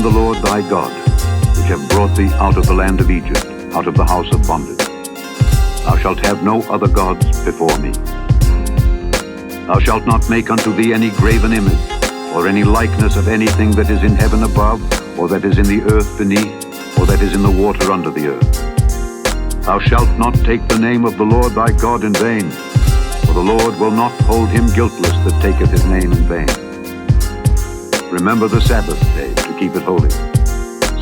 am the Lord thy God, which have brought thee out of the land of Egypt, out of the house of bondage. Thou shalt have no other gods before me. Thou shalt not make unto thee any graven image, or any likeness of anything that is in heaven above, or that is in the earth beneath, or that is in the water under the earth. Thou shalt not take the name of the Lord thy God in vain, for the Lord will not hold him guiltless that taketh his name in vain. Remember the Sabbath day to keep it holy.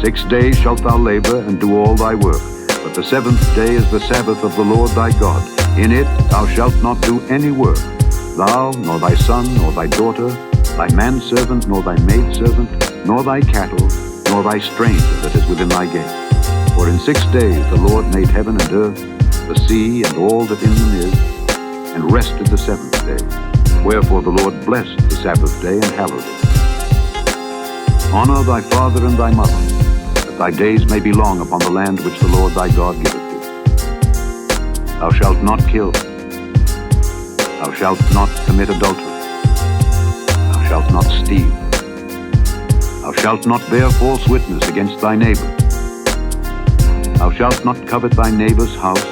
6 days shalt thou labor and do all thy work, but the seventh day is the Sabbath of the Lord thy God. In it thou shalt not do any work, thou, nor thy son, nor thy daughter, thy manservant, nor thy maidservant, nor thy cattle, nor thy stranger that is within thy gate. For in 6 days the Lord made heaven and earth, the sea, and all that in them is, and rested the seventh day. Wherefore the Lord blessed the Sabbath day and hallowed it. Honor thy father and thy mother, that thy days may be long upon the land which the Lord thy God giveth thee. Thou shalt not kill. Thou shalt not commit adultery. Thou shalt not steal. Thou shalt not bear false witness against thy neighbor. Thou shalt not covet thy neighbor's house.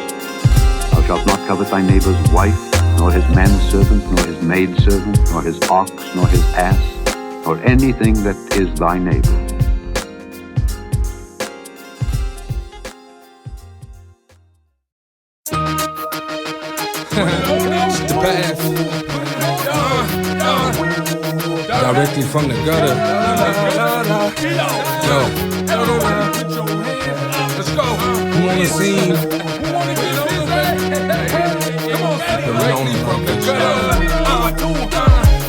Thou shalt not covet thy neighbor's wife, nor his manservant, nor his maidservant, nor his ox, nor his ass, nor anything that is thy neighbor. The path. Directly from the gutter. Let's go. Who on the scene?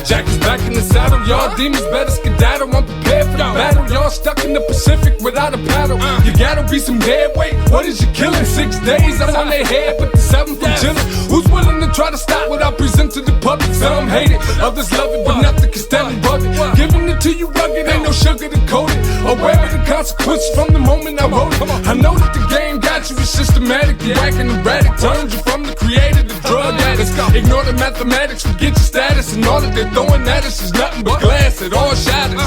Jack is back in the saddle, y'all demons better skedaddle. I'm prepared for the battle, y'all stuck in the Pacific without a paddle. You gotta be some dead weight, what is you killing? 6 days, I'm on their head, but the 7th I'm chilling. Who's willing to try to stop what I present to the public? Some hate it, others love it, but nothing can stand above it. Giving it to you rugged, ain't no sugar to coat it. Aware of the consequences from the moment I wrote it. I know that the game got you, it's systematic. You acting erratic, turns you from the creator to drug addict. Ignore the mathematics, forget your status, and all that they're throwing at us is nothing but glass, it all shatters.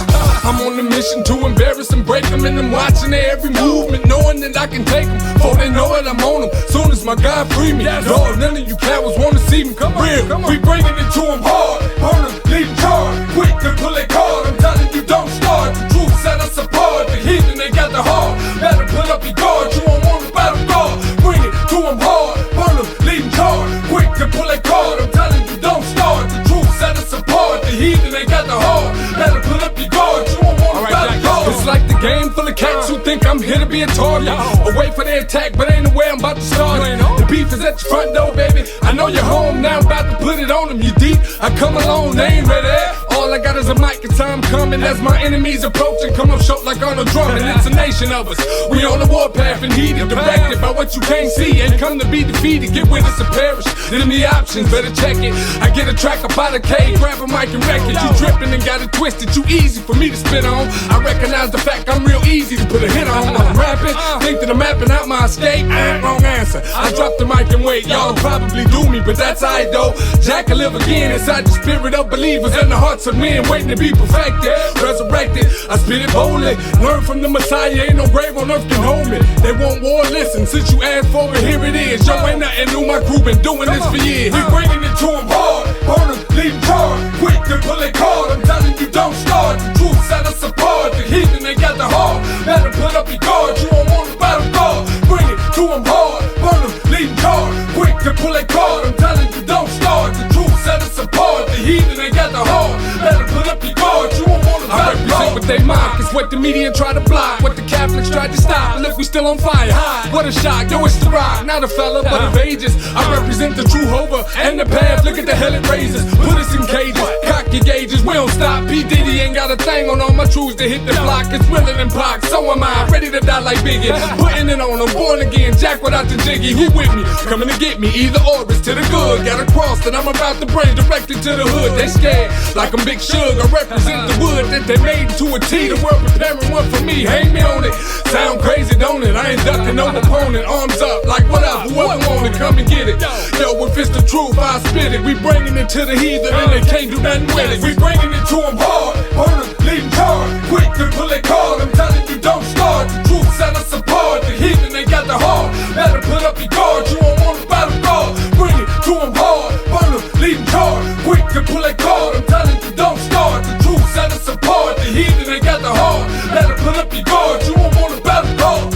I'm on a mission to embarrass and break them, and I'm watching their every movement, knowing that I can take them, before they know it, I'm on them. Soon as my God free me, dog, none of you cowards wanna see me. Come real, we bringing it to them hard, burn them, leave them charred, quick to pull a card. I'm telling you, don't start. The truth set us apart. The heathen, they got the heart. Better put up your guard. You won't want to battle guard. Bring it to them hard, burn them, leave them charred, quick to pull a card. I'm telling you, don't start. The truth set us apart. The heathen, they got the heart. Better put up your guard. You won't want to battle guard. It's like the game full of cats who think I'm here to be a target, or wait for their attack, but ain't the way I'm about to start it. The beef is at your front door, baby. I know you're home now, I'm about to put it on them. You deep, I come alone, they ain't ready. All I got is a mic and time coming as my enemies approach and come up short like on a drum. And it's a nation of us. We on the warpath and heated, directed by what you can't see. Ain't come to be defeated, get with us or perish. Then the options, better check it. I get a track up out of cave, grab a mic and wreck it. You dripping and got it twisted, too easy for me to spit on. I recognize the fact I'm real easy to put a hit on. I'm rapping, think that I'm mapping out my escape. Wrong answer, I drop the mic and wait. Y'all probably do me, but that's I though. Jack can live again inside the spirit of believers and the hearts of men waiting to be perfected, resurrected. I spit it boldly, learn from the Messiah. Ain't no grave on earth can hold me. They want war, listen, since you asked for it, here it is. Yo, ain't nothing new, my crew been doing this for years. We bringing it to them hard, burn them, leave them charred, quick to pull a card. I'm telling you, don't start. The truth set us apart. The heathen, they got the heart. Better put up your guard. You won't want to battle guard. Bring it to them hard, burn them, leave them charred, quick to pull a card. I'm telling you, don't start. The truth set us apart. The heathen, they got the heart. Better put up your guard. You won't want to battle guard. I represent what they mock. It's what the media try to block, what the Catholics tried to stop. Look, we still on fire. What a shock. Yo, it's the rock. Not a fella, but of ages. I represent the true hover and the path. Look at the hell it raises. Put us in cages. Cock your gauges. We don't stop. P. Diddy ain't got a thing on all my truths to hit the block. It's willing and blocked. So am I. Ready to die like Biggie. Putting it on. I'm born again. Jack without the jiggy. Who with me? Coming to get me. Either or, it's to the good. Got a cross that I'm about to bring directly to the hood. They scared like I'm Big Sugar. I represent the wood that they made into a T. The world preparing one for me, hang me on it. Sound crazy, don't it? I ain't ducking no opponent. Arms up, like what up? Whoever want it, come and get it. Yo, if it's the truth, I spit it. We bringing it to the heathen and they can't do nothing with it. We bringing it to them hard, burn them, lead them hard. Quick to pull it card, I'm telling you don't start. The truth set us apart, the heathen ain't got the heart. Better put up your guard, you don't want to battle guard. Bring it to them hard, burn them, lead them hard. Quick to pull it card, I'm telling you don't start. The truth set us apart, the heathen ain't got the heart. Better put up your guard, you don't want to battle guard.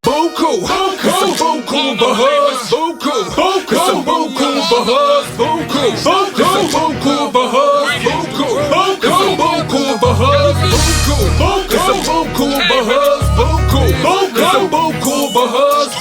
Buku, it's a buku bahuz, buku, it's a buku bahuz, buku, it's a buku bahuz, buku, it's a buku bahuz, buku, it's a buku bahuz, buku, it's a buku bahuz,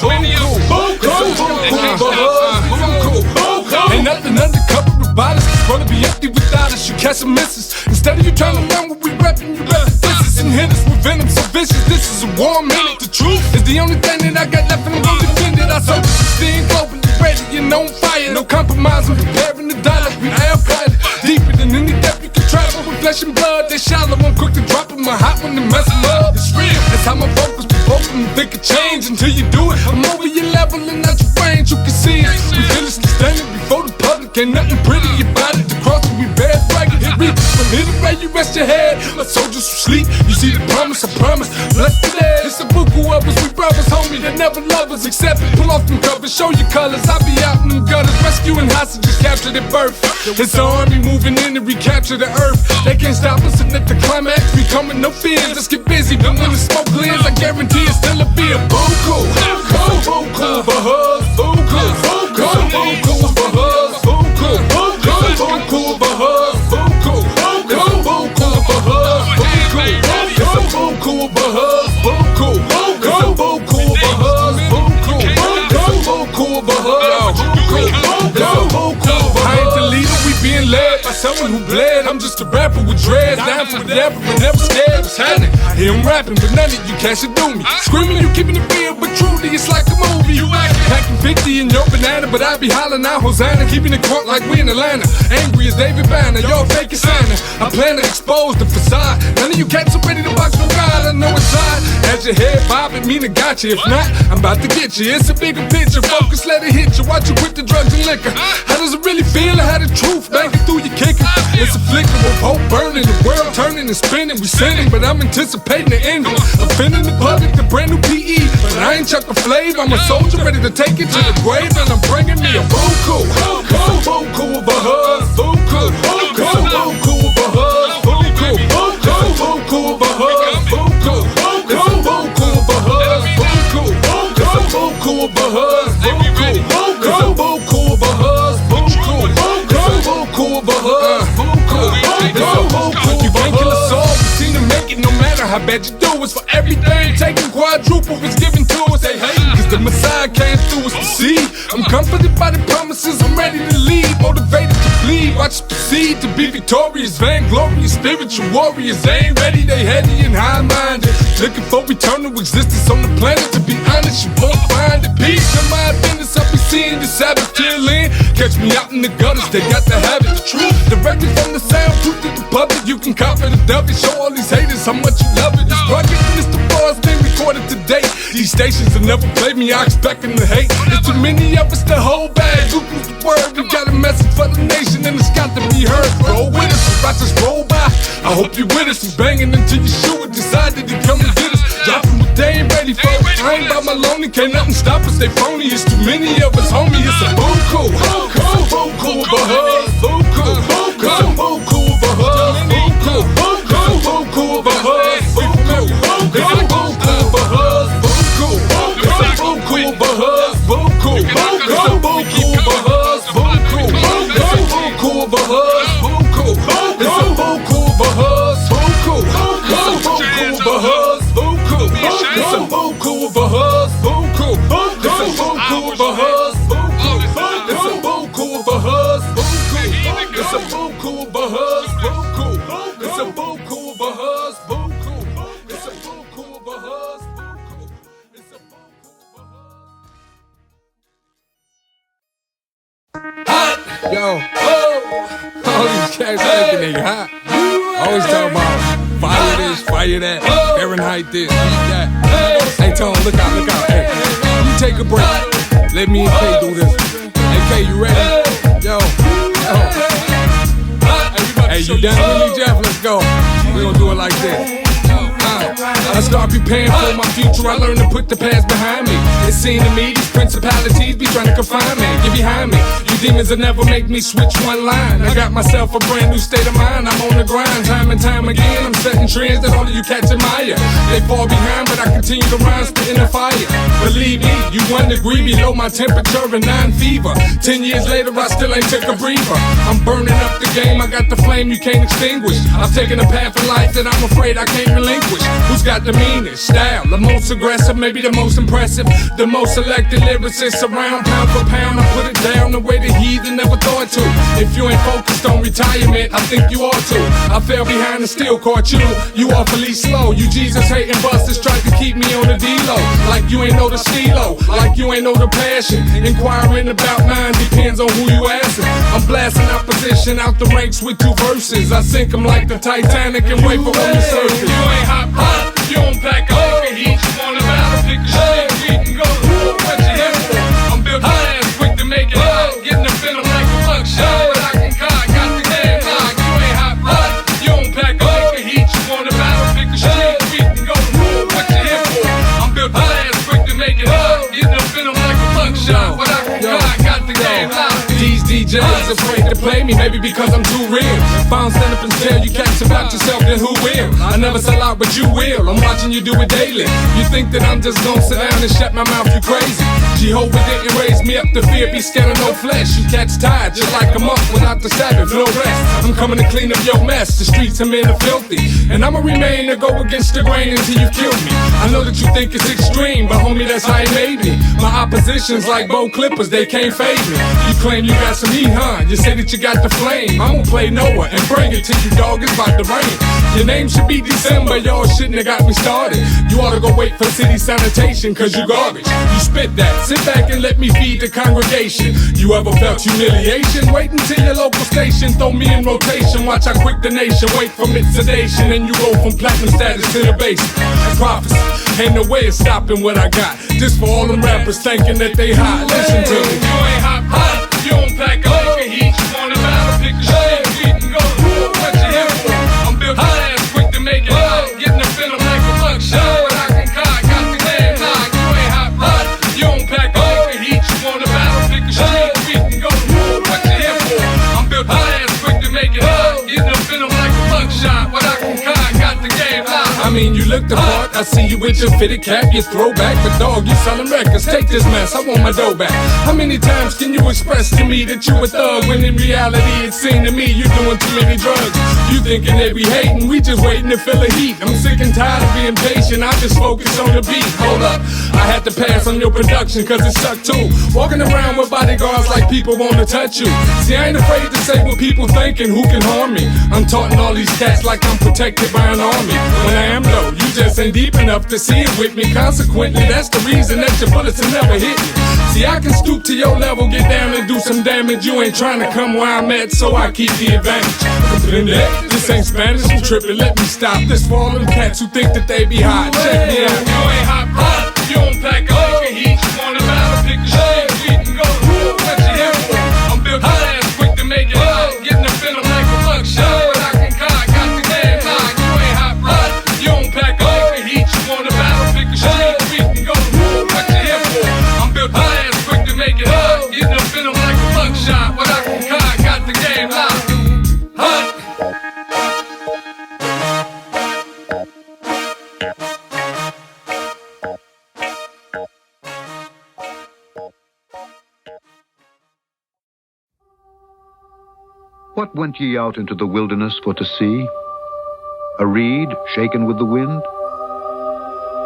buku, buku. Ain't nothing undercover about us, it's gonna be empty without us. You catch some misses. Instead of you trying to learn what we reppin', you rep the disses and hit us with venom so vicious. This is a war minute. The truth is the only thing that I got left, and I'm gonna defend it. I sold you 16 globally ready and on fire. No compromise, I'm preparing to die like we Al-Qaeda. Deeper than any depth you can travel with flesh and blood. They shallow, I'm quick to drop them, I'm hot when they mess them up. It's real, that's how my focus provoke them. Think of change until you do it. I'm over your level and not your range, you can see it. We fearlessly standing before the public, ain't nothing pretty about it. The cross will be bad, ragged, it reaches from here to where you rest your head. My soldiers will sleep, you see the promise, I promise. Blessed today, it's a buku of us, we brothers, homie, that never love us. Accept it, pull off them covers, show your colors. I be out in them gutters, rescuing hostages captured at birth. It's the army moving in to recapture the earth. They can't stop us, and at the climax, we coming, no fears. Let's get busy, but when the smoke clears, I guarantee it's still a be a buku. It's a buku bahuz, buku, it's a buku bahuz, buku, it's a buku bahuz, buku, it's a buku bahuz, buku, it's a buku bahuz, buku, it's a buku bahuz, buku, it's a buku bahuz, buku, it's a buku. I ain't the leader, we being led by someone who bled. I'm just a rapper with dreads, down for whatever, but never scared. What's happening? Here I'm rapping, but none of you catch it do me. Screaming, you keeping it real, but truly it's like a movie. You packing 50 in your banana, but I be hollering out Hosanna, keeping it crunk like we in Atlanta. Angry as David Banner, y'all fake it Santa. I plan to expose the facade. None of you cats are ready to box with God. I know it's hard. As your head bobbing, mean I got you. If not, I'm about to get you. It's a bigger picture. Focus, let it hit you. Watch you with the drugs and liquor. How does it really feel to have the truth banging through your kicker? It's a flicker of hope burning, the world turning and spinning. We sinning, but I'm anticipating the ending. Offending the public, the brand new PE. But I ain't Chuck a Flav. I'm a soldier ready to take it to the grave, and I'm bringing me a buku. It's a buku bahuz, buku. It's a buku bahuz, buku. It's a buku bahuz, buku. It's a buku bahuz, buku. It's a buku bahuz, buku. It's a buku bahuz, buku. It's a buku bahuz, buku. It's a buku. You can't kill us all, we seem to make it no matter how bad you do. It's for everything, taking quadruple is given to us. They hate cause the Messiah came through us to see. I'm comforted by the promises, I'm ready to lead. Motivated to bleed, watch us proceed to be victorious. Vainglorious, spiritual warriors. They ain't ready, they heady and high-minded. Looking for eternal existence on the planet. To be honest, you won't find it. Peace in my business, I'll be seeing the Sabbath till in. Catch me out in the gutters, they got to have it. The truth, directly from the sound, truth to the public. You can copy the dovey, show all these haters how much you love it. It's rugged and it's the bars been recorded today. These stations have never played me, I expect them to hate. There's too many of us to hold back. Buku's the word, we got a message for the nation and it's got to be heard. Roll with us, or I just roll by. I hope you with us, we banging until you shoot it. Decide that you come and get us. Dropping what they ain't ready for. I ain't by my lonely, can't nothing stop us, they phony. It's too many of us, homie, it's a buku. It's a buku bahuz, buku. It's a buku bahuz, buku. It's a buku bahuz, buku. It's a buku bahuz, buku. It's a buku bahuz, buku. It's a buku bahuz, buku. It's a buku bahuz, buku. It's a buku bahuz, buku. It's a buku bahuz, buku. It's a buku of a husband. It's a buku of a husband. It's a buku of a husband. It's a buku of a husband. It's a buku of a husband. It's a buku of a husband. It's a buku of a husband. Yo, all these cats making nigga hot. Always talk about fire this, fire that, Fahrenheit this, beat that. Hey Tone, look out, look out. Hey, you take a break. Let me and K do this. Hey K, you ready? Yo. Hey, you down with me, Jeff? Let's go. We gon' do it like this. I start preparing for my future, I learn to put the past behind me. It seems to me these principalities be trying to confine me. Get behind me, you demons will never make me switch one line. I got myself a brand new state of mind, I'm on the grind. Time and time again, I'm setting trends that all of you cats admire. They fall behind, but I continue to rhyme, spitting the fire. Believe me, you 1 degree below my temperature and 9 fever. 10 years later, I still ain't took a breather. I'm burning up the game, I got the flame you can't extinguish. I've taken a path in life that I'm afraid I can't relinquish. Who's got the meanest style, the most aggressive, maybe the most impressive, the most selected lyricists around, pound for pound. I put it down the way the heathen never thought to. If you ain't focused on retirement, I think you ought to. I fell behind and still caught you. You awfully slow. You Jesus hating busters tried to keep me on the D-low. Like you ain't know the stilo, like you ain't know the passion. Inquiring about mine depends on who you asking. I'm blasting opposition out the ranks with 2 verses. I sink them like the Titanic and wait for them to surface. You ain't hot. You don't pack a lick of heat, you want a battle, pick a shit, we can go to war, what you here for? I'm built fast, quick to make it hot, getting a venom like a buckshot, but I can cock, got the game locked, you ain't hot, you don't pack a lick of heat, you want a battle, pick a shit, we can go to war, what you here for? I'm built fast, quick to make it hot, getting a venom like a buckshot, but I can cock, got the game locked. These DJs afraid to play me, maybe because I'm too real. If I don't stand up and tell you cats about yourself, then who will? I never sell out, but you will. I'm watching you do it daily. You think that I'm just gonna sit down and shut my mouth, you crazy. Jehovah didn't raise me up to fear, be scared of no flesh. You cats tired, just like a monk without the Sabbath, no rest. I'm coming to clean up your mess, the streets of men are filthy. And I'ma remain to go against the grain until you kill me. I know that you think it's extreme, but homie, that's how you made me. My opposition's like bow clippers, they can't fade me. You claim you got some heat, huh? You say that you got the flame. I'm gonna play Noah and bring it to you, dog, it's about to rain. Your name should be December, y'all shouldn't have got me started. You ought to go wait for city sanitation, cause you garbage. You spit that, sit back and let me feed the congregation. You ever felt humiliation? Wait until your local station, throw me in rotation. Watch how quick the nation wait for mid sedation. And you go from platinum status to the basement. Prophecy, ain't no way of stopping what I got. This for all them rappers thinking that they hot. Listen to me. You ain't hot, you don't pack a lick of heat. You want a battle, pick a shit, we can go to war, what you here for? I'm built fast, quick to make it hot, getting a venom like a buckshot, but I can cock, got the game locked. You ain't hot, you don't pack a lick of heat. You want a battle, pick a shit, we can go to war, what you here for? I'm built fast, quick to make it hot, getting a venom like a buckshot, but I can cock, got the game locked. I mean, you look the part, I see you with your fitted cap, your throwback, but dog, you selling records, take this mess, I want my dough back. How many times can you express to me that you a thug, when in reality it seemed to me you doing too many drugs? You thinking they be hating, we just waiting to feel the heat. I'm sick and tired of being patient, I just focus on the beat. Hold up, I had to pass on your production cause it sucked too. Walking around with bodyguards like people wanna touch you. See, I ain't afraid to say what people thinking, who can harm me? I'm taunting all these cats like I'm protected by an army. When I am low, you just ain't deep enough to see it with me. Consequently, that's the reason that your bullets will never hit me. See, I can stoop to your level, get down and do some damage. You ain't trying to come where I'm at, so I keep the advantage. This ain't Spanish, I'm tripping, let me stop. This for all them cats who think that they be hot. Check me out. You ain't hot, you don't pack a lick of heat. You want a battle, pick a shit, we can go to war, what you here for? I'm built fast, quick to make it hot, getting a venom like a buckshot, but I can cock, got the game locked. You ain't hot, you don't pack a lick of heat. You want a battle, pick a shit, we can go to war, what you here for? I'm built fast, quick to make it hot, getting a venom like a buckshot, but I can cock, got the game locked. What went ye out into the wilderness for to see? A reed shaken with the wind?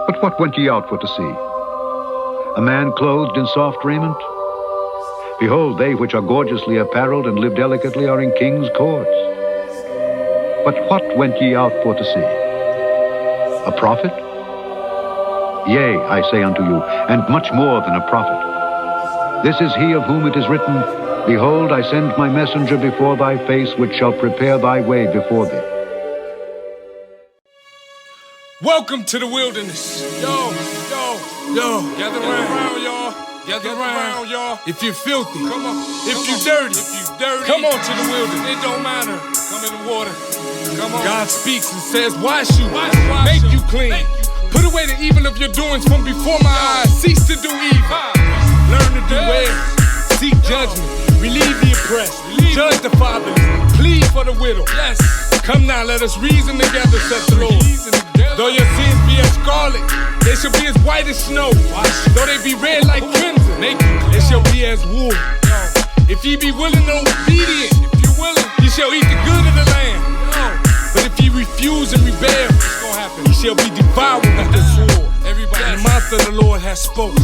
But what went ye out for to see? a man clothed in soft raiment? Behold, they which are gorgeously apparelled and live delicately are in kings' courts. But what went ye out for to see? A prophet? Yea, I say unto you, and much more than a prophet. This is he of whom it is written, Behold, I send my messenger before thy face, which shall prepare thy way before thee. Welcome to the wilderness. Yo. Gather around, y'all. Gather around, y'all. If you're filthy, come on. If you're dirty, come on to the wilderness. It don't matter. Come in the water. Come on. God speaks and says, wash you, make you clean. Put away the evil of your doings from before my eyes. Cease to do evil. Learn to do well. Seek judgment. Relieve the oppressed. Judge the fatherless. Plead for the widow. Yes. Come now, let us reason together, saith the Lord. Though your sins be as scarlet, they shall be as white as snow. Though they be red like crimson, they shall be as wool. If ye be willing and obedient, if you're willing, ye shall eat the good of the land. But if ye refuse and rebel, what's gonna happen? Ye shall be devoured with the sword. Everybody, and the mouth of the Lord has spoken.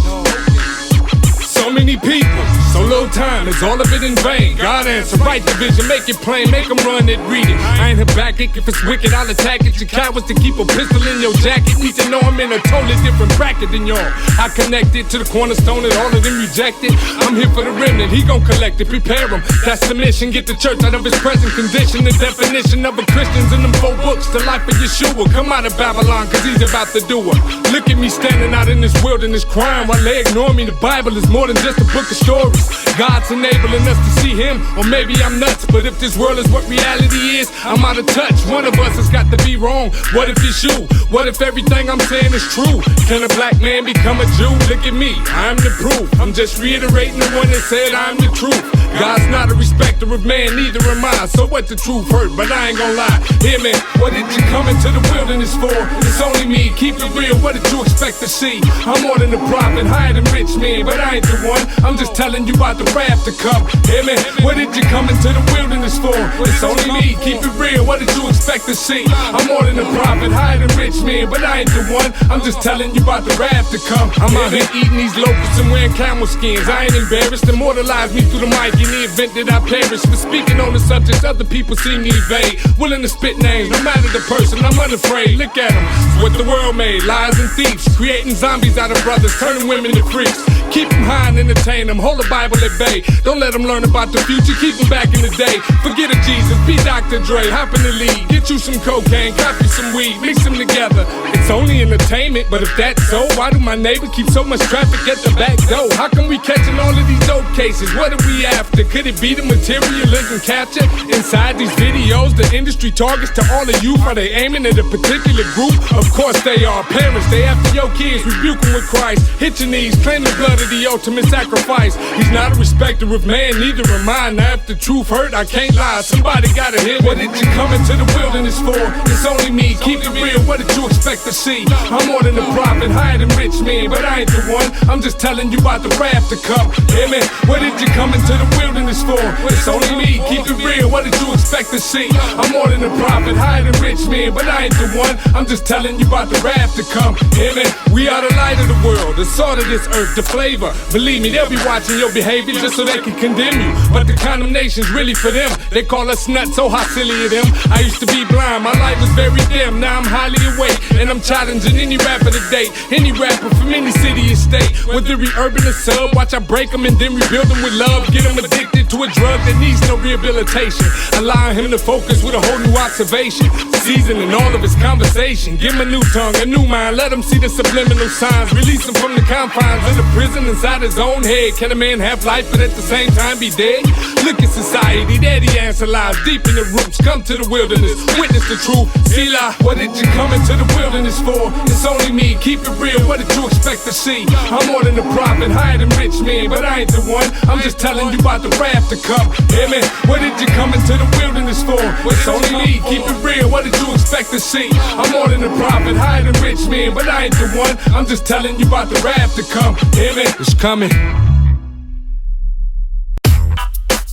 So many people, so little time, is all of it in vain. God answer, write the vision, make it plain, make them run it, read it. I ain't Habakkuk, if it's wicked, I'll attack it. Your cowards to keep a pistol in your jacket need to know I'm in a totally different bracket than y'all. I connected to the cornerstone and all of them rejected. I'm here for the remnant, he gon' collect it, prepare them. That's the mission, get the church out of its present condition. The definition of a Christian's in them 4 books, the life of Yeshua. Come out of Babylon, cause he's about to do it. Look at me standing out in this wilderness crying while they ignore me. The Bible is more than just a book of stories. God's enabling us to see him, or maybe I'm nuts, but if this world is what reality is, I'm out of touch. One of us has got to be wrong. What if it's you? What if everything I'm saying is true? Can a black man become a Jew? Look at me, I'm the proof. I'm just reiterating the one that said I'm the truth. God's not a respecter of man, neither am I. So what the truth hurt, but I ain't gon' lie. Hear me, what did you come into the wilderness for? It's only me, keep it real, what did you expect to see? I'm more than a prophet, higher than rich men, but I ain't the one. I'm just telling you about the wrath to come. Hear me, what did you come into the wilderness for? It's only me, keep it real, what did you expect to see? I'm more than a prophet, higher than rich men, but I ain't the one. I'm just telling you about the wrath to come. I'm out here eating these locusts and wearing camel skins. I ain't embarrassed, immortalize me through the mic in the event that I perish. For speaking on the subjects other people see me evade. Willing to spit names, no matter the person, I'm unafraid. Look at them, what the world made, lies and thieves. Creating zombies out of brothers, turning women to freaks. Keep them high and entertain them, hold the Bible at bay. Don't let them learn about the future, keep them back in the day. Forget a Jesus, be Dr. Dre, hop in the lead. Get you some cocaine, copy some weed, mix them together. It's only entertainment, but if that's so, why do my neighbor keep so much traffic at the back door? How come we catching all of these dope cases? What are we after? Could it be the materialism capture inside these videos? The industry targets to all the youth, are they aiming at a particular group? Of course they are. Parents, they after your kids, rebuke them with Christ. Hit your knees, claim the blood of the ultimate sacrifice. He's not a respecter of man, neither am I. Now if the truth hurt, I can't lie. Somebody gotta hear me. What did you come into the wilderness for? It's only me, keep it real, what did you expect to see? I'm more than a prophet, higher than rich men, but I ain't the one. I'm just telling you about the wrath to come. Hear me? What did you come into the wilderness for? It's only me, keep it real, what did you expect to see? I'm more than a prophet, higher than rich men, but I ain't the one. I'm just telling you about the wrath to come. Hear me? We are the light of the world, the salt of this earth, the flavor. Believe me, they'll be watching your behavior just so they can condemn you. But the condemnation's really for them. They call us nuts, so how silly of them. I used to be blind, my life was very dim. Now I'm highly awake, and I'm challenging any rapper to date. Any rapper from any city or state. Whether he urban or sub, watch I break them and then rebuild them with love. Get them addicted to a drug that needs no rehabilitation. Allow him to focus with a whole new observation. Seasoning all of his conversation. Give him a new tongue, a new mind. Let him see the subliminal signs. Release him from the confines of the prison inside his own head. Can a man have life but at the same time be dead? Look at society, there the answer lies deep in the roots. Come to the wilderness, witness the truth. Selah, what did you come into the wilderness for? It's only me, keep it real, what did you expect to see? I'm more than a prophet, higher than rich men, but I ain't the one. I'm just telling you about the wrath to come. Hear me? What did you come into the wilderness for? It's only me, keep it real, what did you expect to see? I'm more than a prophet, higher than rich men, but I ain't the one. I'm just telling you about the wrath to come. Hear me? It's coming.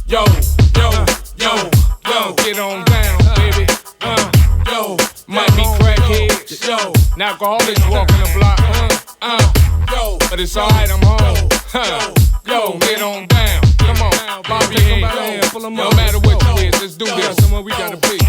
Yo, get on down, baby. Yo, might be crackheads. Yo, now alcoholics walking the block. But it's alright, I'm home. Yo, get on down. Come on, Bobby head. No matter what you is, let's do this. Somewhere we gotta be.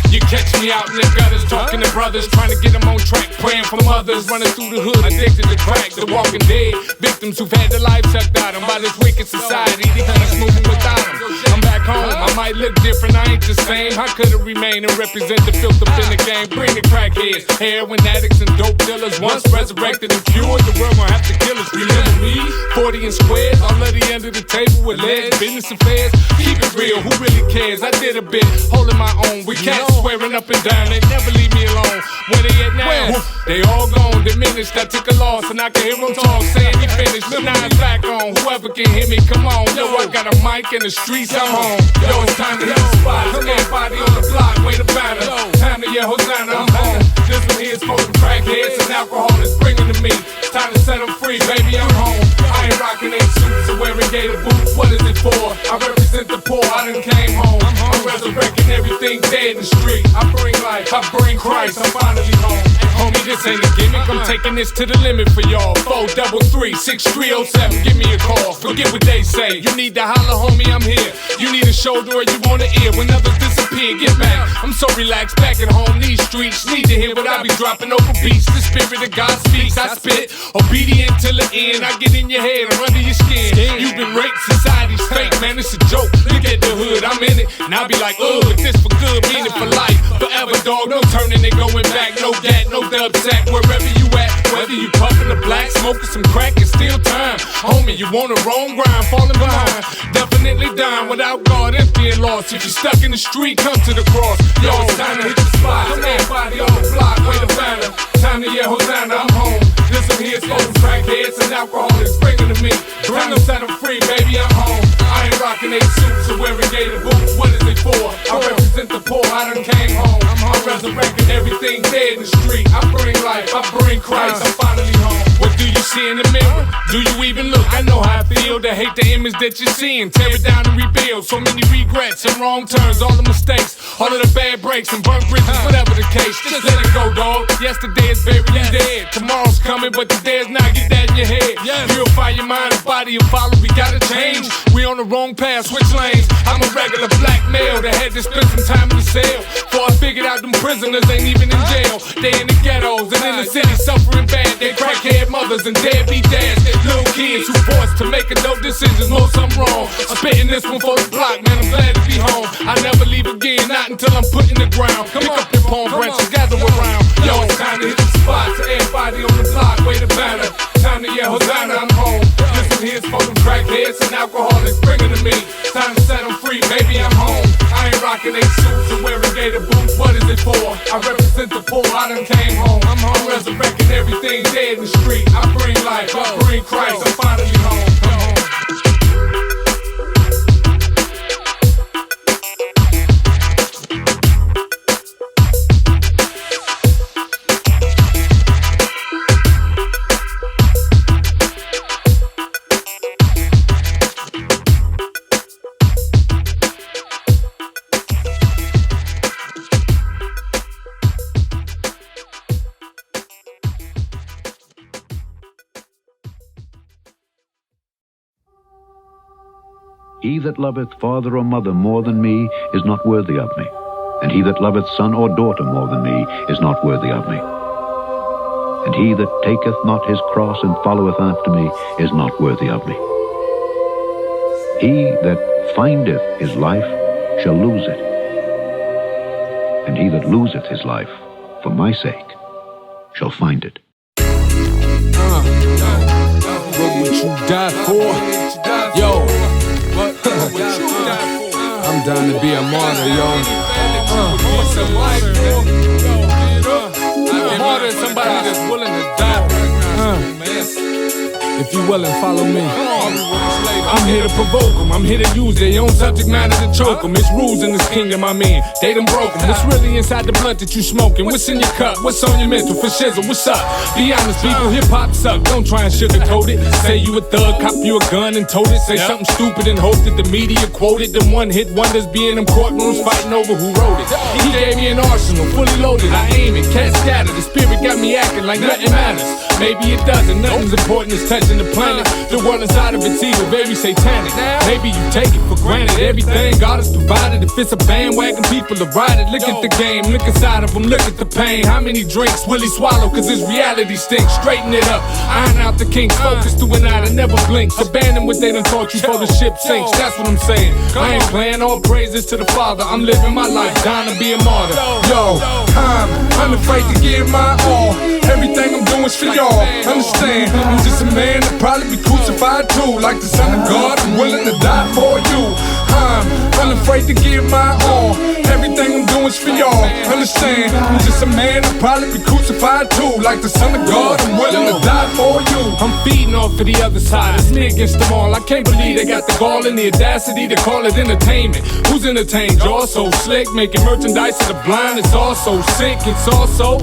You catch me out in the gutters, talking to brothers, trying to get them on track, praying for mothers, running through the hood, addicted to crack, the walking dead, victims who've had their lives sucked out of them by this wicked society, they kind of moving without them. I'm back home, I might look different, I ain't the same. How could it remain and represent the filth up in the game? Bring the crackheads, heroin addicts and dope dealers, once resurrected and cured, the world won't have to kill us. Remember me, 40 and squares, all of the end of the table with legs, business affairs, keep it real, who really cares? I did a bit, holding my own, we can't swearing up and down, they never leave me alone. Where they at now? They all gone, diminished. I took a loss and I can hear them talk, saying he finished. But now it's back on. Whoever can hear me, come on. Yo, I got a mic in the streets, I'm home. Yo, it's time to hit the spot. Everybody on the block, wait a banner. Time to yell Hosanna, I'm home. This one here's for the crackheads and alcoholics, bringing to me. It's time to set them free, baby, I'm home. I ain't rocking any suits or wearing gator boots. What is it for? I represent the poor, I done came home. I'm resurrecting everything dead in the street. I bring life, I bring Christ, I'm finally home. Homie, this ain't a gimmick, I'm taking this to the limit for y'all. 433-6307, give me a call. Forget what they say, you need to holler, homie, I'm here. You need a shoulder or you want an ear. When others disappear, get back. I'm so relaxed back at home, these streets need to hear what I be dropping over beats. The spirit of God speaks, I spit, obedient till the end. I get in your head or under your skin. You've been raped, society's fake, man, it's a joke. Look at the hood, I'm in it, and I be like, ugh, this for good, mean it for life. Forever, dog, no turning and going back, no gat, no dub sack, wherever you at. Whether you puffin' the black, smoking some crack, it's still time. Homie, you on the wrong grind, falling behind. Definitely dying without God, empty and lost. If you're stuck in the street, come to the cross. Yo, it's time to hit the spot. Everybody on the block, wait a banner. Time to yell Hosanna, I'm home. Listen here's for them crackheads and alcoholics, bringing to me. Time to set them free, baby, I'm home. I ain't rocking any suits or wearing gator boots. What is it for? I represent the poor, I done came home. I'm resurrecting everything dead in the street. I bring life, I bring Christ, I'm finally home. What do you see in the mirror? Do you even look? I know how I feel to hate the image that you're seeing. Tear it down and rebuild. So many regrets and wrong turns, all the mistakes, all of the bad breaks and burnt bridges, whatever the case. Just let it go, dog. Yesterday is buried and dead. Tomorrow's coming, but today is not. Get that in your head. Purify your mind and body and follow. We gotta change. We on the wrong path, switch lanes. I'm a regular black male that had to spend some time in the cell. Before I figured out them prisoners ain't even in jail. They in the ghettos and in the city suffering bad. They crackhead mothers and deadbeat dads. Little kids who forced to make adult decisions, know something wrong. I'm spitting this one for the block, man, I'm glad to be home. I never leave again, not until I'm put in the ground. Pick up your palm branches, gather around. Yo, it's time to hit the spot. To everybody on the block, wait a banner. Time to yell Hosanna, I'm home. This one here's for them crackheads and alcoholics, bringing to me. Time to set them free, baby, I'm home. I ain't rocking any suits or wearing gator boots. What is it for? I represent the poor, I done came home. I'm resurrecting everything dead in the street. I bring life, I bring Christ, I'm finally home. Come home. He that loveth father or mother more than me is not worthy of me, and he that loveth son or daughter more than me is not worthy of me. And he that taketh not his cross and followeth after me is not worthy of me. He that findeth his life shall lose it, and he that loseth his life for my sake shall find it. What would you die for? Yo, I'm down to be a martyr, yo. A martyr is somebody that's willing to die. If you willing, follow me. I'm here to provoke them, I'm here to use their own subject matter to choke them. It's rules in this kingdom I'm in, they done broke them. What's really inside the blunt that you smoking? What's in your cup? What's on your mental? For shizzle, what's up? Be honest, people, hip-hop suck. Don't try and sugarcoat it. Say you a thug, cop you a gun and tote it. Say something stupid and hope that the media quoted. Them one-hit wonders be in them courtrooms fighting over who wrote it. He gave me an arsenal, fully loaded, I aim it, cat scattered. The spirit got me acting like nothing matters. Maybe it doesn't, nothing's important as touching the planet. The world inside of it's evil, very satanic. Maybe you take it for granted, everything God has provided. If it's a bandwagon, people are riding. Look at the game, look inside of them, look at the pain. How many drinks will he swallow? Cause his reality stinks. Straighten it up, iron out the kinks. Focus through an eye that never blinks. Abandon what they done taught you before the ship sinks. That's what I'm saying. I ain't playing, all praises to the Father. I'm living my life, dying to be a martyr. Yo, I'm unafraid to give my all. Everything I'm doing is for y'all. Understand, I'm just a man that probably be crucified too. Like the Son of God, I'm willing to die for you. I'm unafraid to give my all. Everything I'm doing is for y'all. Understand, I'm just a man that probably be crucified too. Like the Son of God, I'm willing to die for you. I'm feeding off of the other side. It's me against them all. I can't believe they got the gall and the audacity to call it entertainment. Who's entertained? Y'all so slick, making merchandise to the blind. It's all so sick. It's also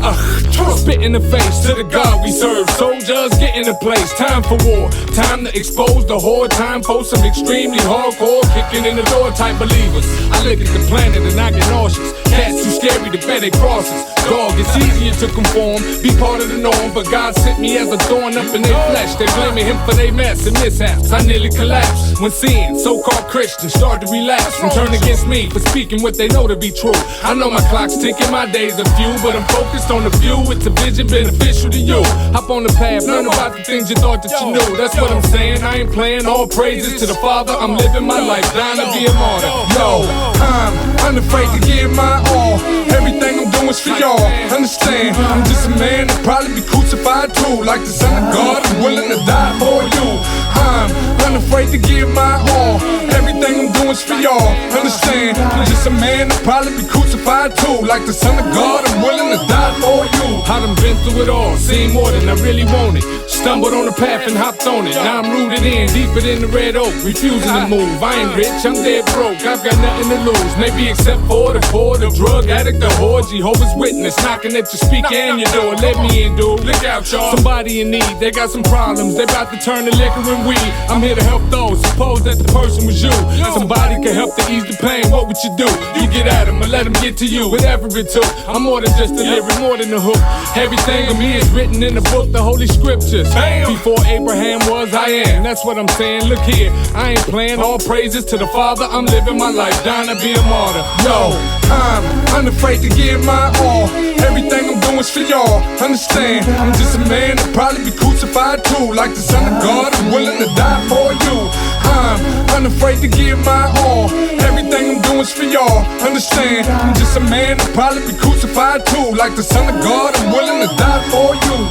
spit in the face to the God we serve. Soldiers get into place. Time for war. Time to expose the whore. Time for some extremely hardcore kicking in the door type believers. I look at the planet and I get nauseous. Cats too scary to bear their crosses. Dog, it's easier to conform, be part of the norm, but God sent me as a thorn up in their flesh. They blaming him for their mess and mishaps. I nearly collapsed when seeing so-called Christians start to relapse and turn against me for speaking what they know to be true. I know my clock's ticking, my days are few, but I'm focused on the few. It's a vision beneficial to you. Hop on the path, learn about the things you thought that you knew. That's what I'm saying, I ain't playing. All praises to the Father, I'm living my life, dying to be a martyr. Yo, I'm unafraid to give my all. Everything I'm doing is for y'all. Understand, I'm just a man that probably be crucified too. Like the Son of God, I'm willing to die for you. I'm unafraid to give my all. Everything I'm doing is for y'all. Understand, I'm just a man that probably be crucified too. Like the Son of God, I'm willing to die for you. I done been through it all, seen more than I really wanted. Stumbled on the path and hopped on it. Now I'm rooted in, deeper than the red oak, refusing to move. I ain't rich, I'm dead broke, I've got nothing to lose. Maybe except for the poor, the drug addict, the whore, Jehovah's Witness, knocking at your speaker and your door. Let me in, dude. Look out, y'all. Somebody in need, they got some problems. They about to turn to liquor and weed. I'm here to help those. Suppose that the person was you. Somebody can help to ease the pain. What would you do? You get at them and let them get to you. Whatever it took. I'm more than just a lyric, more than a hook. Everything of me is written in the book, the Holy Scriptures. Before Abraham was, I am. That's what I'm saying. Look here, I ain't playing. All praises to the Father. I'm living my life, dying to be a martyr. Yo, I'm unafraid to give my all. Everything I'm doing is for y'all. Understand, I'm just a man that probably be crucified too. Like the Son of God, I'm willing to die for you. I'm unafraid to give my all. Everything I'm doing is for y'all. Understand, I'm just a man that probably be crucified too. Like the Son of God, I'm willing to die for you.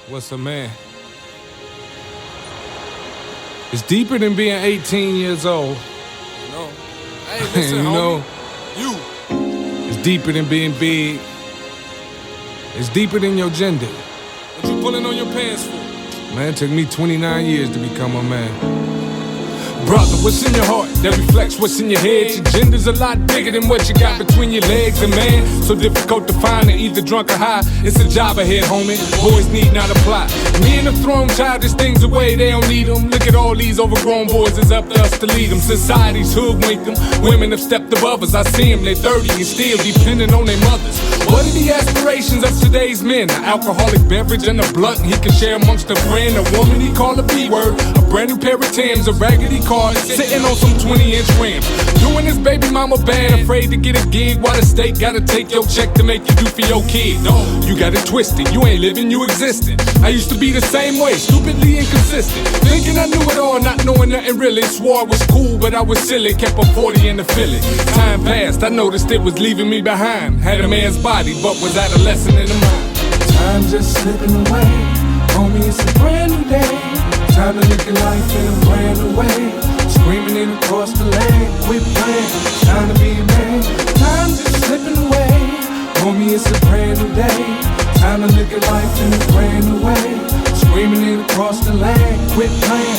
What's a man? It's deeper than being 18 years old. You know? Hey, listen, you know, you. It's deeper than being big. It's deeper than your gender. What you pulling on your pants for? Man, it took me 29 years to become a man. Brother, what's in your heart? That reflects what's in your head. Your gender's a lot bigger than what you got between your legs. And man, so difficult to find it, either drunk or high. It's a job ahead, homie. Boys need not apply. Men have thrown childish things away, they don't need them. Look at all these overgrown boys, it's up to us to lead them. Society's hoodwinked them. Women have stepped above us, I see them, they 30 and still depending on their mothers. What are the aspirations of today's men? An alcoholic beverage and a blunt he can share amongst a friend. A woman he call a B-word, a brand new pair of Timbs, a raggedy car, sitting on some 20-inch rims. Doing his baby mama bad, afraid to get a gig while the state gotta take your check to make you do for your kid. No, you got it twisted, you ain't living, you existing. I used to be the same way, stupidly inconsistent, thinking I knew it all, not knowing nothing really. Swore I was cool, but I was silly, kept a 40 in the fillet. Time passed, I noticed it was leaving me behind. Had a man's body, but was adolescent in the mind. Time just slipping away, homie, it's a brand new day. Time to look at life in a brand new way. Screaming in across the land, quit playing, time to be a man. Time just slipping away, homie, it's a brand new day. Time to look at life in a brand new way. Screaming in across the land, quit playing.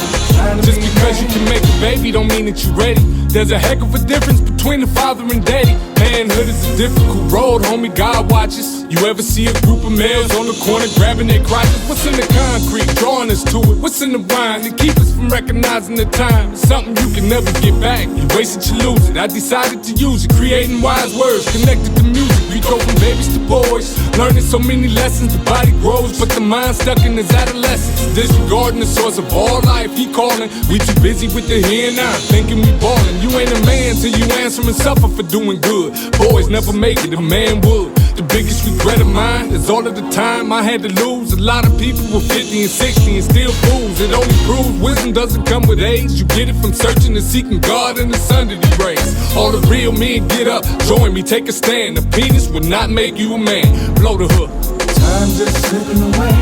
Just because you can make a baby don't mean that you're ready. There's a heck of a difference between the father and daddy. Manhood is a difficult road, homie, God watches. You ever see a group of males on the corner grabbing their crotches? What's in the concrete, drawing us to it? What's in the wine that keep us from recognizing the time? It's something you can never get back. You waste it, you lose it. I decided to use it, creating wise words connected to music. We go from babies to boys, learning so many lessons. The body grows, but the mind stuck in his adolescence. Disregarding the source of all life, he calling. We too busy with the here and now, thinking we ballin'. You ain't a man till you answer and suffer for doing good. Boys never make it, a man would. The biggest regret of mine is all of the time I had to lose. A lot of people were 50 and 60 and still fools. It only proves wisdom doesn't come with age. You get it from searching and seeking God and the Son that He raised. All the real men get up, join me, take a stand. A penis will not make you a man. Blow the hook. Time just slipping away,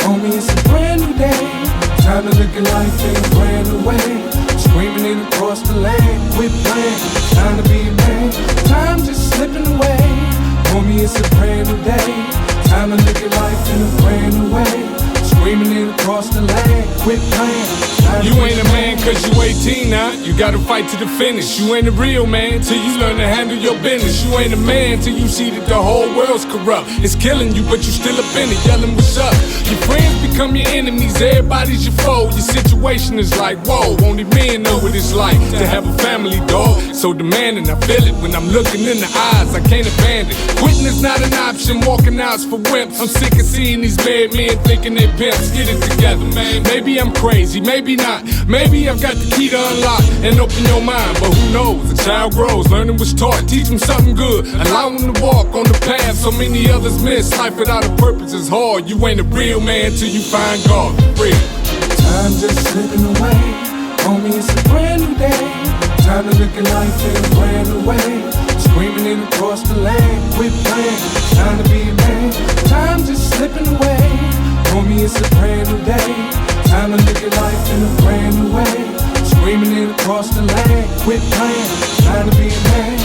homie, it's a brand new day. Time to look at life in a brand new way. Screaming in across the land, quit playing, time to be a man. Time just slipping away, homie, it's a brand new day. Time to look at life in a brand new way. Screaming in across the land, quit playing. You ain't a man cause you 18 now, you gotta fight to the finish. You ain't a real man till you learn to handle your business. You ain't a man till you see that the whole world's corrupt. It's killing you but you still up in it, yelling what's up. Your friends become your enemies, everybody's your foe. Your situation is like, whoa, only men know what it's like to have a family, dog. So demanding, I feel it when I'm looking in the eyes, I can't abandon. Quitting is not an option, walking out's for wimps. I'm sick of seeing these bad men thinking they're pimps. Get it together, man. Maybe I'm crazy, maybe not. Maybe I've got the key to unlock and open your mind, but who knows? A child grows, learning what's taught, teach them something good, allow them to walk on the path so many others miss. Life without a purpose is hard. You ain't a real man till you find God. Real. Time just slipping away, homie, it's a brand new day. Time to look at life in a brand new way. Screaming in across the land, quit playing, time to be a man. Time just slipping away, homie, it's a brand new day. Time to look at life in a brand new way. Screaming in across the land, quit playing, time to be a man.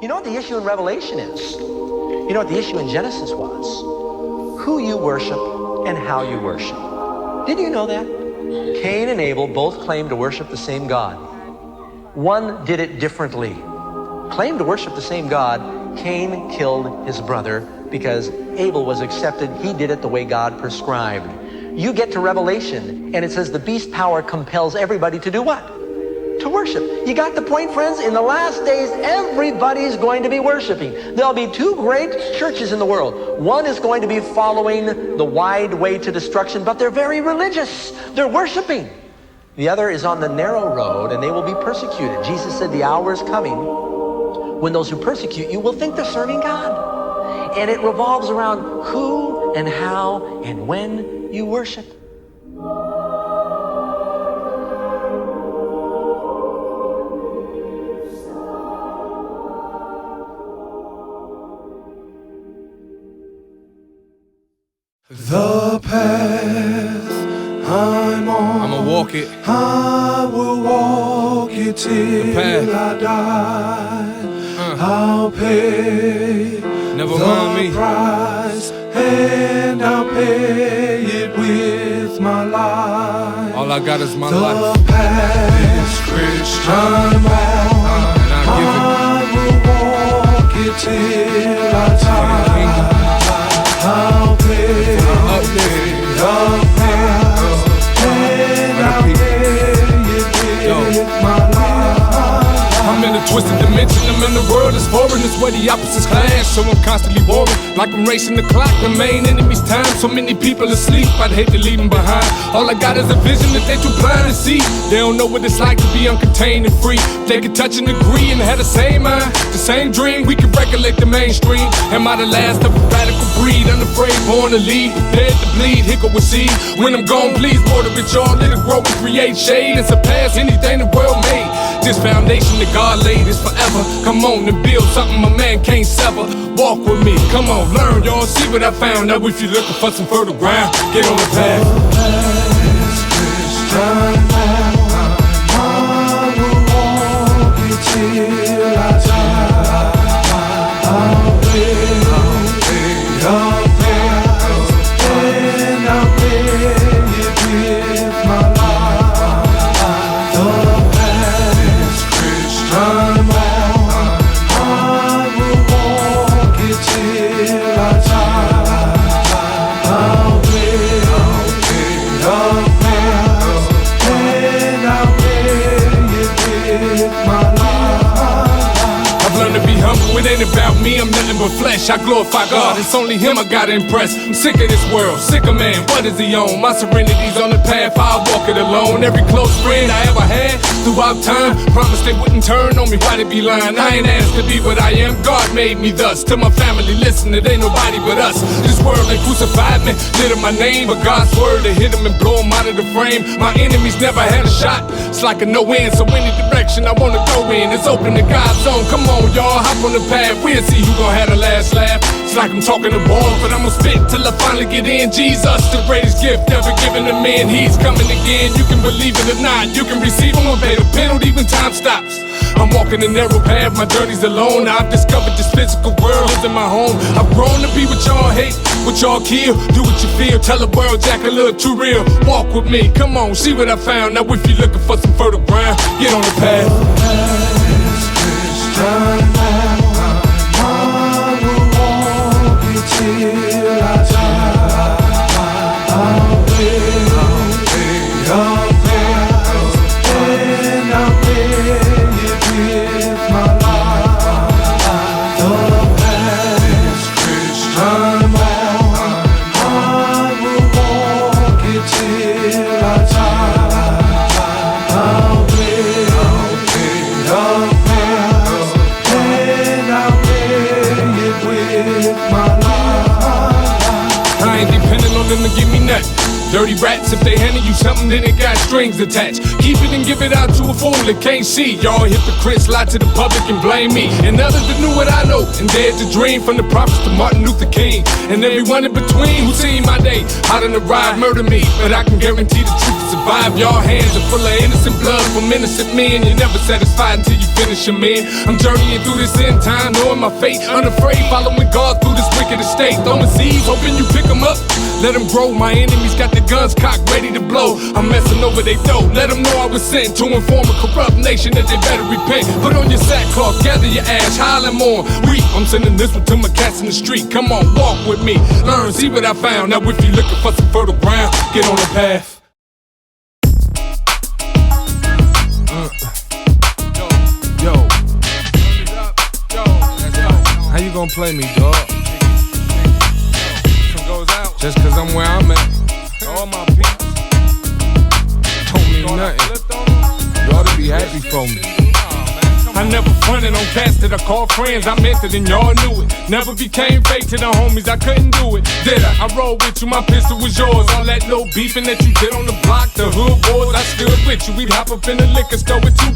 You know what the issue in Revelation is? You know what the issue in Genesis was? Who you worship and how you worship. Did you know that? Cain and Abel both claimed to worship the same God. One did it differently. Claimed to worship the same God, Cain killed his brother because Abel was accepted. He did it the way God prescribed. You get to Revelation and it says the beast power compels everybody to do what? To worship. You got the point, friends? In the last days, everybody's going to be worshiping. There'll be two great churches in the world. One is going to be following the wide way to destruction, but they're very religious. They're worshiping. The other is on the narrow road, and they will be persecuted. Jesus said the hour is coming when those who persecute you will think they're serving God. And it revolves around who and how and when you worship. The path I'm on, I'ma walk it. I will walk it till I die. I'll pay Never the mind me. price and I'll pay it with my life. All I got is my the life. The past Christian walk, I will walk it till I die. I'll pay the past, and I'll pay it with my life. I'm in a twisted dimension, I'm in the world that's foreign, it's where the opposites clash. So I'm constantly warring, like I'm racing the clock. The main enemy's time, so many people asleep, I'd hate to leave them behind. All I got is a vision that they too blind to see. They don't know what it's like to be uncontained and free. They could touch and agree and have the same mind, the same dream. We can recollect the mainstream. Am I the last of a radical breed? Unafraid, born to lead, prepared to bleed, hickle with seed. When I'm gone, please water it, y'all. Let it grow and create shade and surpass anything the world made. This foundation that God laid is forever. Come on and build something a man can't sever. Walk with me, come on, learn, y'all. See what I found. Now if you're looking for some fertile ground, get on the path. I will walk it till I die. I'll pay the past, and I'll pay it with my life. The past Christian walk, I will walk it till I die. I'll pay the past, and I'll pay it with my life. I've learned to be humble, it ain't about me, I'm nothing but flesh. I glorify God, it's only Him I gotta impress. I'm sick of this world, sick of man, what is he on? My serenity's on the path, I'll walk it alone. Every close friend I ever had throughout time promised they wouldn't turn on me, why they be lying? I ain't asked to be what I am, God made me thus. To my family, listen, it ain't nobody but us. This world, they crucified me, lit up my name, but God's word, they hit him and blow him out of the frame. My enemies never had a shot, it's like a no-win, so any direction I wanna go in, it's open to God's zone. Come on, y'all, hop on the path, we'll see who gon' have the last laugh. It's like I'm talking to balls, but I'ma spit till I finally get in. Jesus, the greatest gift ever given to men, He's coming again. You can believe it or not, you can receive Him or pay the penalty when time stops. I'm walking a narrow path, my journey's alone. I've discovered this physical world isn't my home. I've grown to be what y'all hate, what y'all kill. Do what you feel, tell the world Jack a little too real. Walk with me, come on, see what I found. Now if you're looking for some fertile ground, get on the path. I will walk it till I die. I'll pay the past, and I'll pay it with my life. The past Christian walk, I will walk it till I die. I'll pay the past, and I'll pay it with my life. I ain't depending on them to give me nothing. Dirty rats, if they handle you something, then it got strings attached. Keep it and give it out to a fool that can't see. Y'all hypocrites lie to the public and blame me. And others that knew what I know and dared to dream, from the prophets to Martin Luther King and everyone in between who seen my day out in the ride, murder me. But I can guarantee the truth will survive. Y'all hands are full of innocent blood from innocent men. You're never satisfied until you finish your man. I'm journeying through this end time, knowing my fate, unafraid, following God through this wicked estate. Throwing seeds, hoping you pick them up, let them grow. My enemies got the guns cocked, ready to blow. I'm messing over they dough. Let them know I was sent to inform a corrupt nation that they better repent. Put on your sackcloth, gather your ash, howl and mourn. Weep, I'm sending this one to my cats in the street. Come on, walk with me, learn, see what I found. Now if you're looking for some fertile ground, get on the path. Yo, how you gonna play me, dog? Just cause I'm where I'm at. All my people don't mean nothing. You ought to be happy for me. I never fronted on cats that I call friends. I meant it and y'all knew it. Never became fake to the homies, I couldn't do it. Did I? I rolled with you, my pistol was yours. All that little beefing that you did on the block, the hood boys, I stood with you. We'd hop up in the liquor store with $2.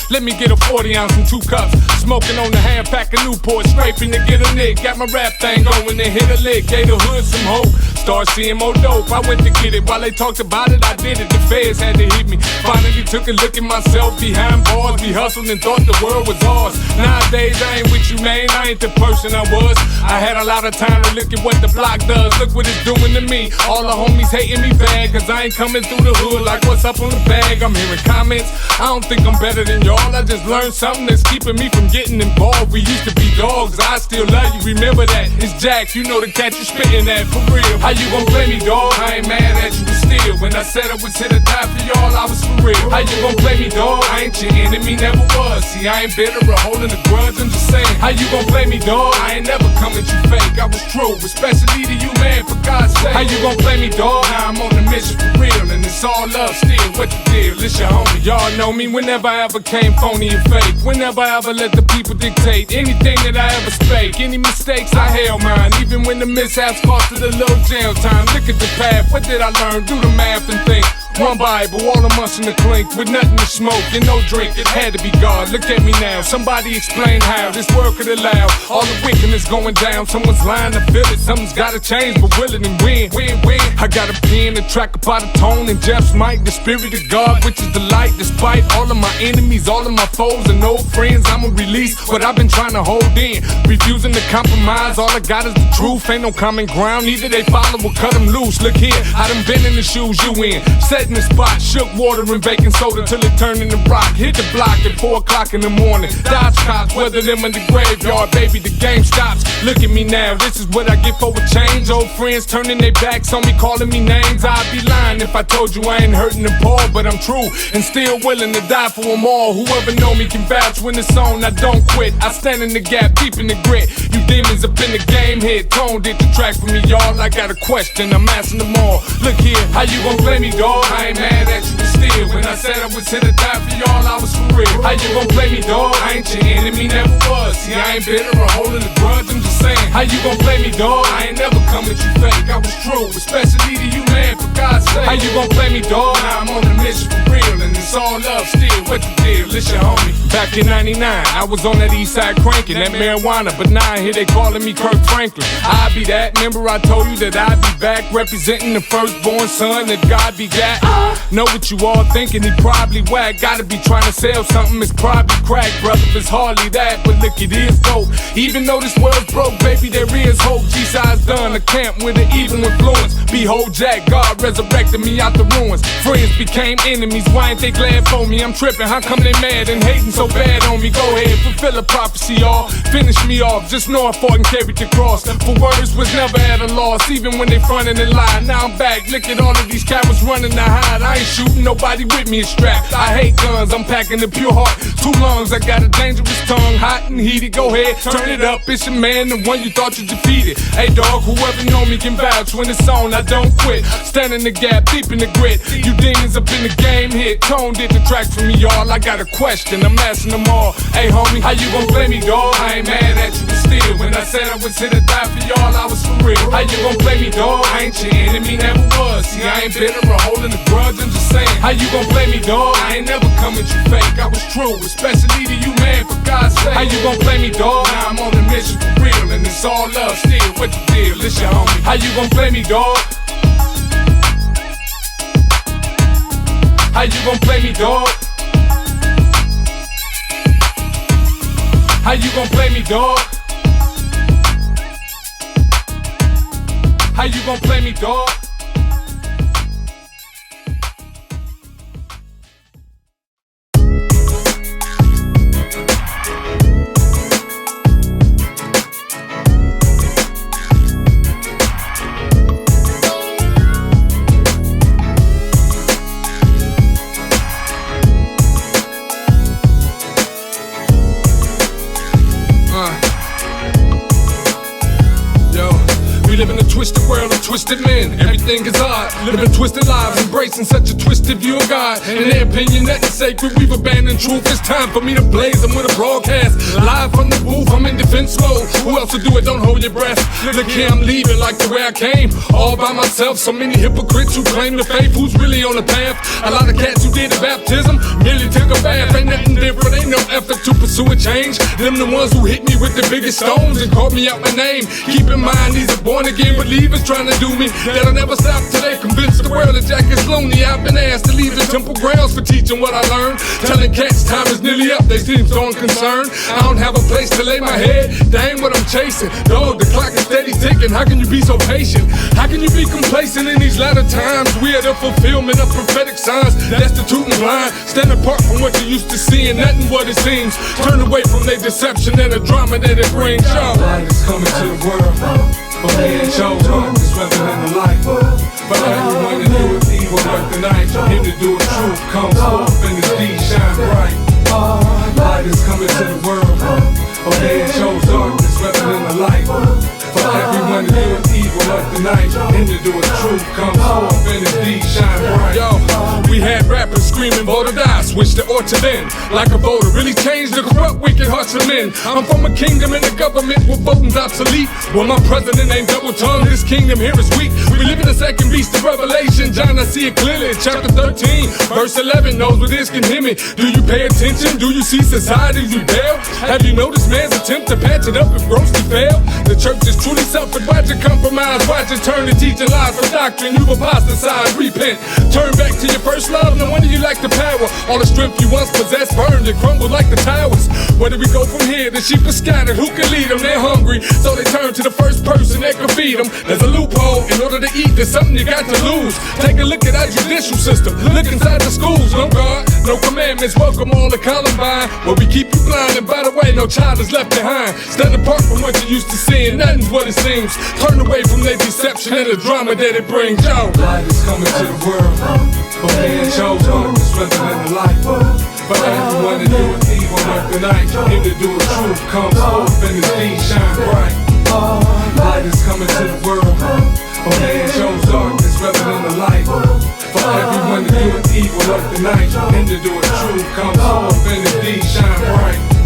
Let me get a 40 ounce and 2 cups. Smoking on the hand pack of Newport, scraping to get a nick. Got my rap thing going and hit a lick. Gave the hood some hope, start seeing more dope. I went to get it, while they talked about it, I did it. The feds had to hit me. Finally took a look at myself behind bars. We hustled and thought the the world was ours. Nowadays I ain't with you, man, I ain't the person I was. I had a lot of time to look at what the block does. Look what it's doing to me. All the homies hating me bad, cause I ain't coming through the hood like what's up on the bag. I'm hearing comments, I don't think I'm better than y'all. I just learned something that's keeping me from getting involved. We used to be dogs, I still love you, remember that. It's Jack, you know the cat you spitting at, for real. How you gon' play me, dog? I ain't mad at you, but still. When I said I was here to die for y'all, I was for real. How you gon' play me, dog? I ain't your enemy, never was. See, I ain't bitter or holding a grudge, I'm just saying. How you gon' play me, dog? I ain't never come at you fake, I was true, especially to you, man, for God's sake. How you gon' play me, dog? Now I'm on the mission for real, and it's all love still. What the deal? It's your homie. Y'all know me whenever I ever came phony and fake. Whenever I ever let the people dictate anything that I ever spake. Any mistakes, I held mine. Even when the mishaps costed a little jail time. Look at the path, what did I learn? Do the math and think. One Bible, all the months in the clink, with nothing to smoke and no drink. It had to be God. Look at me now. Somebody explain how this world could allow all the wickedness going down. Someone's lying to feel it. Something's gotta change, but will it and win? I got a pen, a track about a tone, and Jeff's mic, the spirit of God, which is the light. Despite all of my enemies, all of my foes and old friends, I'ma release what I've been trying to hold in. Refusing to compromise. All I got is the truth. Ain't no common ground. Either they follow or cut them loose. Look here, I done been in the shoes you in. In the spot, shook water and baking soda till it turned into rock. Hit the block at 4 o'clock in the morning. Dodge cops, weather them in the graveyard. Baby, the game stops. Look at me now, this is what I get for a change. Old friends turning their backs on me, calling me names. I'd be lying if I told you I ain't hurting them poor, but I'm true and still willing to die for them all. Whoever know me can vouch when it's on. I don't quit. I stand in the gap, deep in the grit. You demons up in the game, hit tone did the track for me, y'all. I got a question, I'm asking them all. Look here, how you gon' play me, dog? I ain't mad at you, but still. When I said I was here to die for y'all, I was for real. How you gon' play me, dog? I ain't your enemy, never was. See, I ain't bitter or holding a grudge, I'm just saying. How you gon' play me, dog? I ain't never come at you fake, I was true, especially to you, man, for God's sake. How you gon' play me, dog? Now I'm on the mission for real, and it's all love still. What the deal? It's your homie. Back in 99, I was on that east side cranking that marijuana, but now here they calling me Kirk Franklin. I be that, remember I told you that I'd be back representing the firstborn son that God begat. Know what you all thinking, he probably whack. Gotta be trying to sell something, it's probably crack, brother, it's hardly that, but look, it is dope. Even though this world's broke, baby, there is hope. G-side's done, a camp with an evil influence. Behold Jack, God resurrected me out the ruins. Friends became enemies, why ain't they glad for me? I'm tripping, how come they mad and hating so bad on me? Go ahead, fulfill a prophecy, y'all. Finish me off, just know I fought and carried the cross. For words was never at a loss, even when they frontin' and lie. Now I'm back, look at all of these cowards running to hide. I ain't shooting nobody with me, it's strapped. I hate guns, I'm packing the pure heart. 2 lungs, I got a dangerous tongue, hot and heated. Go ahead, turn it up, it's your man, the one you thought you defeated. Hey dog, whoever know me can vouch when it's on, I don't quit. Stand in the gap, deep in the grit. You demons up in the game, hit tone did the track for me, y'all. I got a question, I'm asking them all. Hey homie, how you gon' play me, dog? I ain't mad at you, but still. When I said I was here to die for y'all, I was for real. How you gon' play me, dog? I ain't your enemy, never was. See, I ain't bitter or holding a grudge, I'm just saying. How you gon' play me, dog? I ain't never come at you fake, I was true, especially to you, man, for God's sake. How you gon' play me, dog? Now I'm on the mission for real, and it's all love still. What the deal? It's your homie. How you gon' play me, dog? How you gon' play me, dog? How you gon' play me, dog? How you gon' play me, dog? We live in a twisted world of twisted men. Everything is odd. Living twisted lives, embracing such a twisted view of God. In their opinion, nothing sacred. We've abandoned truth. It's time for me to blaze them with a broadcast. Live from the booth, I'm in defense mode. Who else will do it? Don't hold your breath. Look here, I'm leaving like the way I came. All by myself. So many hypocrites who claim the faith. Who's really on the path? A lot of cats who did the baptism merely took a bath. Ain't nothing different. Ain't no effort to pursue a change. Them the ones who hit me with the biggest stones and called me out my name. Keep in mind, these are born again believers trying to do me. That'll never stop till they convince across the world, and Jack is lonely. I've been asked to leave the temple grounds for teaching what I learned. Telling cats time is nearly up, they seem so unconcerned. I don't have a place to lay my head, that ain't what I'm chasing. Dog, the clock is steady ticking, how can you be so patient? How can you be complacent in these latter times? We are the fulfillment of prophetic signs, destitute and blind. Stand apart from what you used to see and nothing what it seems. Turn away from their deception and the drama that it brings. Light is coming to the world, but we ain't chose darkness rather than the light. For everyone to do it evil like the night, him to do it truth comes forth and his deeds shine bright. Light is coming to the world, but we ain't chose darkness rather than the light. For everyone to do it evil like the night, him to do it truth comes forth and his deeds shine bright. Yo, we had rappers screaming vote or die, switch the or to then. Like a voter, really changed the corrupt wicked hearts of men. I'm from a kingdom and a government where voting's obsolete. Well, my president ain't double tongued, this kingdom here is weak. We live in the second beast of Revelation, John, I see it clearly. Chapter 13, verse 11, knows what this can hear me. Do you pay attention? Do you see society rebel? Have you noticed man's attempt to patch it up if grossly fail? The church is truly suffered, watch it compromise, watch it turn to teaching lies from doctrine. You've apostatized, repent, turn back to your first love. No wonder you lack the power. All the strength you once possessed burned and crumbled like the towers. Where do we go from here? The sheep are scattered, who can lead them? They're hungry, so they turn to the first person that can feed them. There's a loophole, in order to eat, there's something you got to lose. Take a look at our judicial system, look inside the schools. No God, no commandments, welcome all to Columbine, where we keep you blind, and by the way, no child is left behind. Stand apart from what you used to seeing, nothing's what it seems. Turn away from their deception and the drama that it brings. Yo, light is coming to the world, but we ain't chose darkness rather than the light. For everyone to do it evil like the night, him to do it truth comes forth and his deeds shine bright. Light is coming to the world, but we ain't chose darkness rather than the light. For everyone to do it evil like the night, him to do it truth comes forth and his deeds shine bright.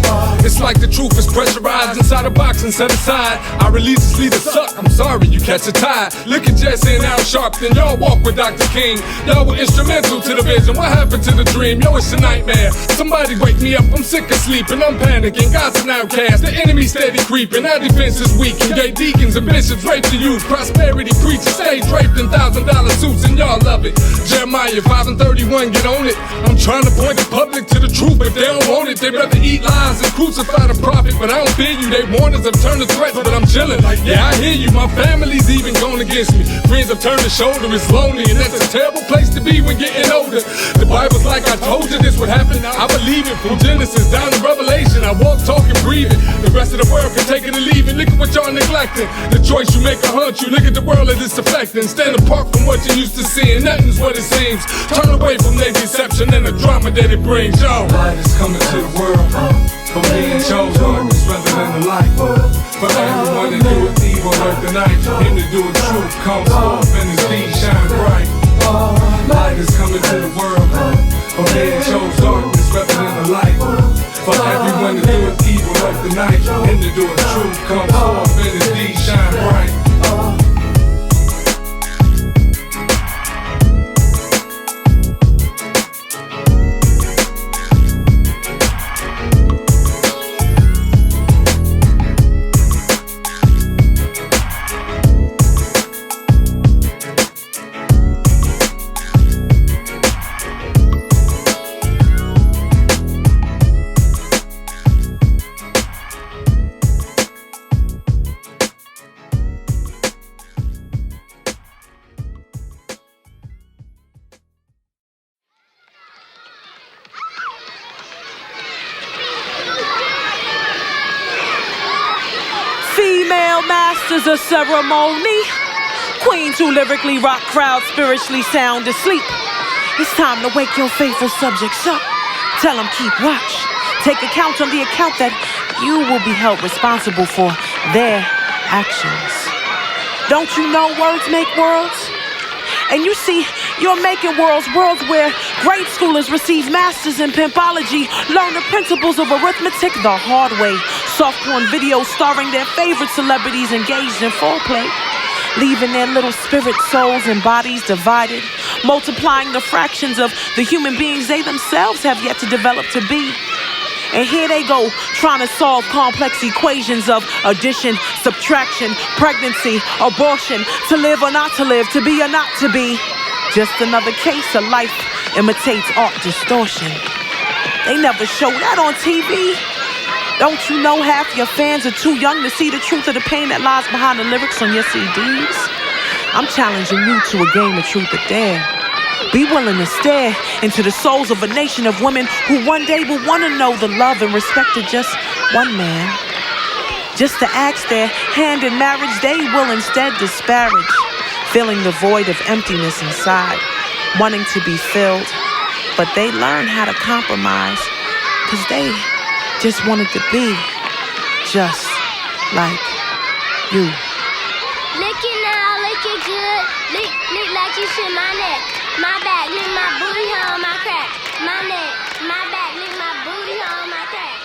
it's like the truth is pressurized inside a box and set aside. Our religious leaders suck, I'm sorry, you catch a tide. Look at Jesse and Al Sharpton, y'all walk with Dr. King. Y'all were instrumental to the vision, what happened to the dream? Yo, it's a nightmare, somebody wake me up, I'm sick of sleeping, I'm panicking. God's an outcast, the enemy steady creeping. Our defense is weak, and gay deacons and bishops rape the youth. Prosperity preachers stay draped in $1,000 suits, and y'all love it. Jeremiah 5:31, get on it. I'm trying to point the public to the truth, but they don't want it. They rather eat lies and crucify the prophet, but I don't fear you. They warners have turned to threats, but I'm chilling. Yeah, I hear you, my family's even going against me. Friends have turned the shoulder, it's lonely, and that's a terrible place to be when getting older. The Bible's like I told you this would happen. I believe it from Genesis down to Revelation. I walk, talk, and breathe it. The rest of the world can take it or leave it. Look at what y'all neglecting. The choice you make will haunt you. Look at the world that it's affecting. Stand apart from what you used to see, and nothing's what it seems. Turn away from their deception and the drama that it brings. Yo, light is coming to the world, but we ain't chose darkness rather than the light. For everyone to do it evil like the night, him to do it truth comes forth and his deeds shine bright. Light is coming to the world, but we ain't chose darkness rather than the light. For everyone to do it evil like the night, him to do it truth comes forth and his deeds shine bright. Masters of ceremony, queens who lyrically rock crowds spiritually sound asleep. It's time to wake your faithful subjects up. Tell them keep watch. Take account on the account that you will be held responsible for their actions. Don't you know words make worlds? And you see, you're making worlds where grade schoolers receive masters in pimpology, learn the principles of arithmetic the hard way. Soft porn videos starring their favorite celebrities engaged in foreplay, leaving their little spirit souls and bodies divided, multiplying the fractions of the human beings they themselves have yet to develop to be. And here they go, trying to solve complex equations of addition, subtraction, pregnancy, abortion, to live or not to live, to be or not to be. Just another case of life imitates art distortion. They never show that on TV. Don't you know half your fans are too young to see the truth of the pain that lies behind the lyrics on your CDs? I'm challenging you to a game of truth or dare. Be willing to stare into the souls of a nation of women who one day will want to know the love and respect of just one man. Just to ask their hand in marriage, they will instead disparage, feeling the void of emptiness inside, wanting to be filled. But they learn how to compromise, because they just wanted to be just like you. Lick it now, lick it good. Lick like you should my neck. My back, lick my booty hole, my crack. My neck, my back, lick my booty hole, my crack.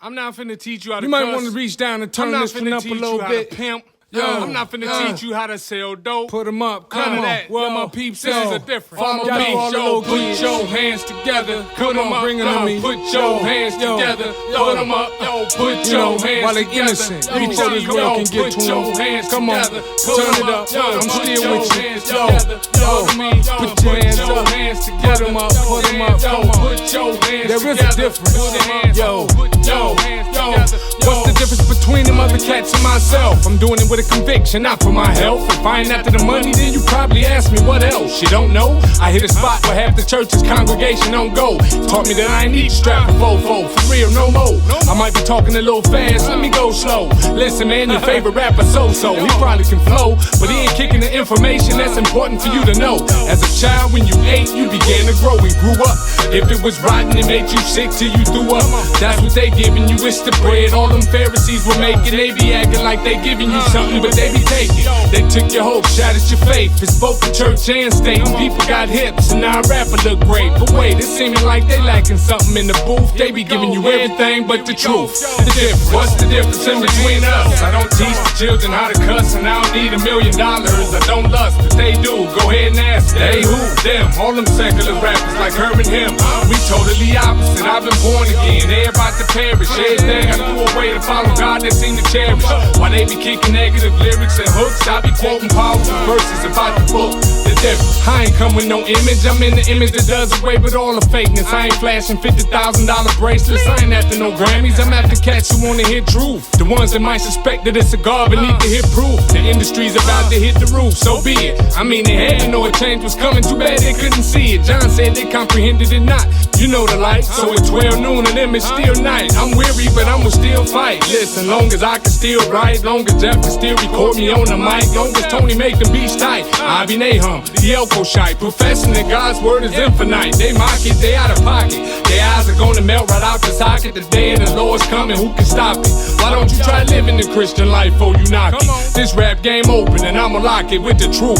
I'm not finna teach you how to You might cuss. want to reach down and turn this one up a little bit. Pimp. Yo, I'm not finna teach you how to sell dope. Put them up, None come of on. that. Where Yo, my peeps this at? is a different. Follow Follow me, me, all the yo, little put kids. your hands together. Come Put 'em on, up, bring it to yo, me. put your Yo, hands yo, together. yo. Put 'em up, yo, put You your know, hands while they together. innocent, Yo, before this yo, world can get put to your 'em. hands Come on, together. turn Put 'em it up. yo, I'm put still your with you. hands Yo, together. yo, Put me, yo, put your hands your up. hands together. Put 'em up, put 'em up, Yo, come on. put your hands There is a together. difference. Put your hands Yo, up. Put your hands together. What's the difference between them other cats and myself? I'm doing it with a conviction, not for my health. If I ain't after the money, then you probably ask me what else. You don't know? I hit a spot where half the church's congregation don't go. Taught me that I ain't need strap a fofo. For real, no more. I might be talking a little fast, let me go slow. Listen, man, your favorite rapper so-so. He probably can flow, but he ain't kicking the information that's important for you to know. As a child, when you ate, you began to grow and grew up. If it was rotten, it made you sick till you threw up. That's what they giving you, it's the bread. All them Pharisees were making, they be acting like they giving you something, but they be taking. They took your hope, shot at your faith. It's both the church and state. People got hips, and now a rapper look great. But wait, it's seeming like they lacking something in the booth. They be giving you everything but the truth. The difference, what's the difference in between us? I don't teach the children how to cuss, and I don't need $1 million. I don't lust, but they do. Go ahead and ask. They who? Them. All them secular rappers like her and him. We totally opposite. I've been born again. They about to perish. Everything I threw away to follow God, they seem to cherish. While they be kicking negative lyrics and hooks, I be quoting powerful verses about the book. The difference. I ain't come with no image. I'm in the image that does away with all the fakeness. I ain't flashing $50,000 bracelets. I ain't after no Grammys. I'm after cats who wanna hear truth. The ones that might suspect that it's a god but need to hear proof. The industry's about to hit the roof, so be it. I mean, they had to know a change was coming. Too bad they couldn't see it. John said they comprehended it not. You know the light. So at 12 noon and them it's still night. I'm weary, but I'ma still fight. Listen, long as I can still write, long as Jeff can still record me on the mic, long as Tony make the beats tight. I be Nahum, the Elko shy, professing that God's word is infinite. They mock it, they out of pocket. Their eyes are gonna melt right out the socket. The day of the Lord's coming, who can stop it? Why don't you try living the Christian life before you knock it? This rap game open and I'ma lock it with the truth.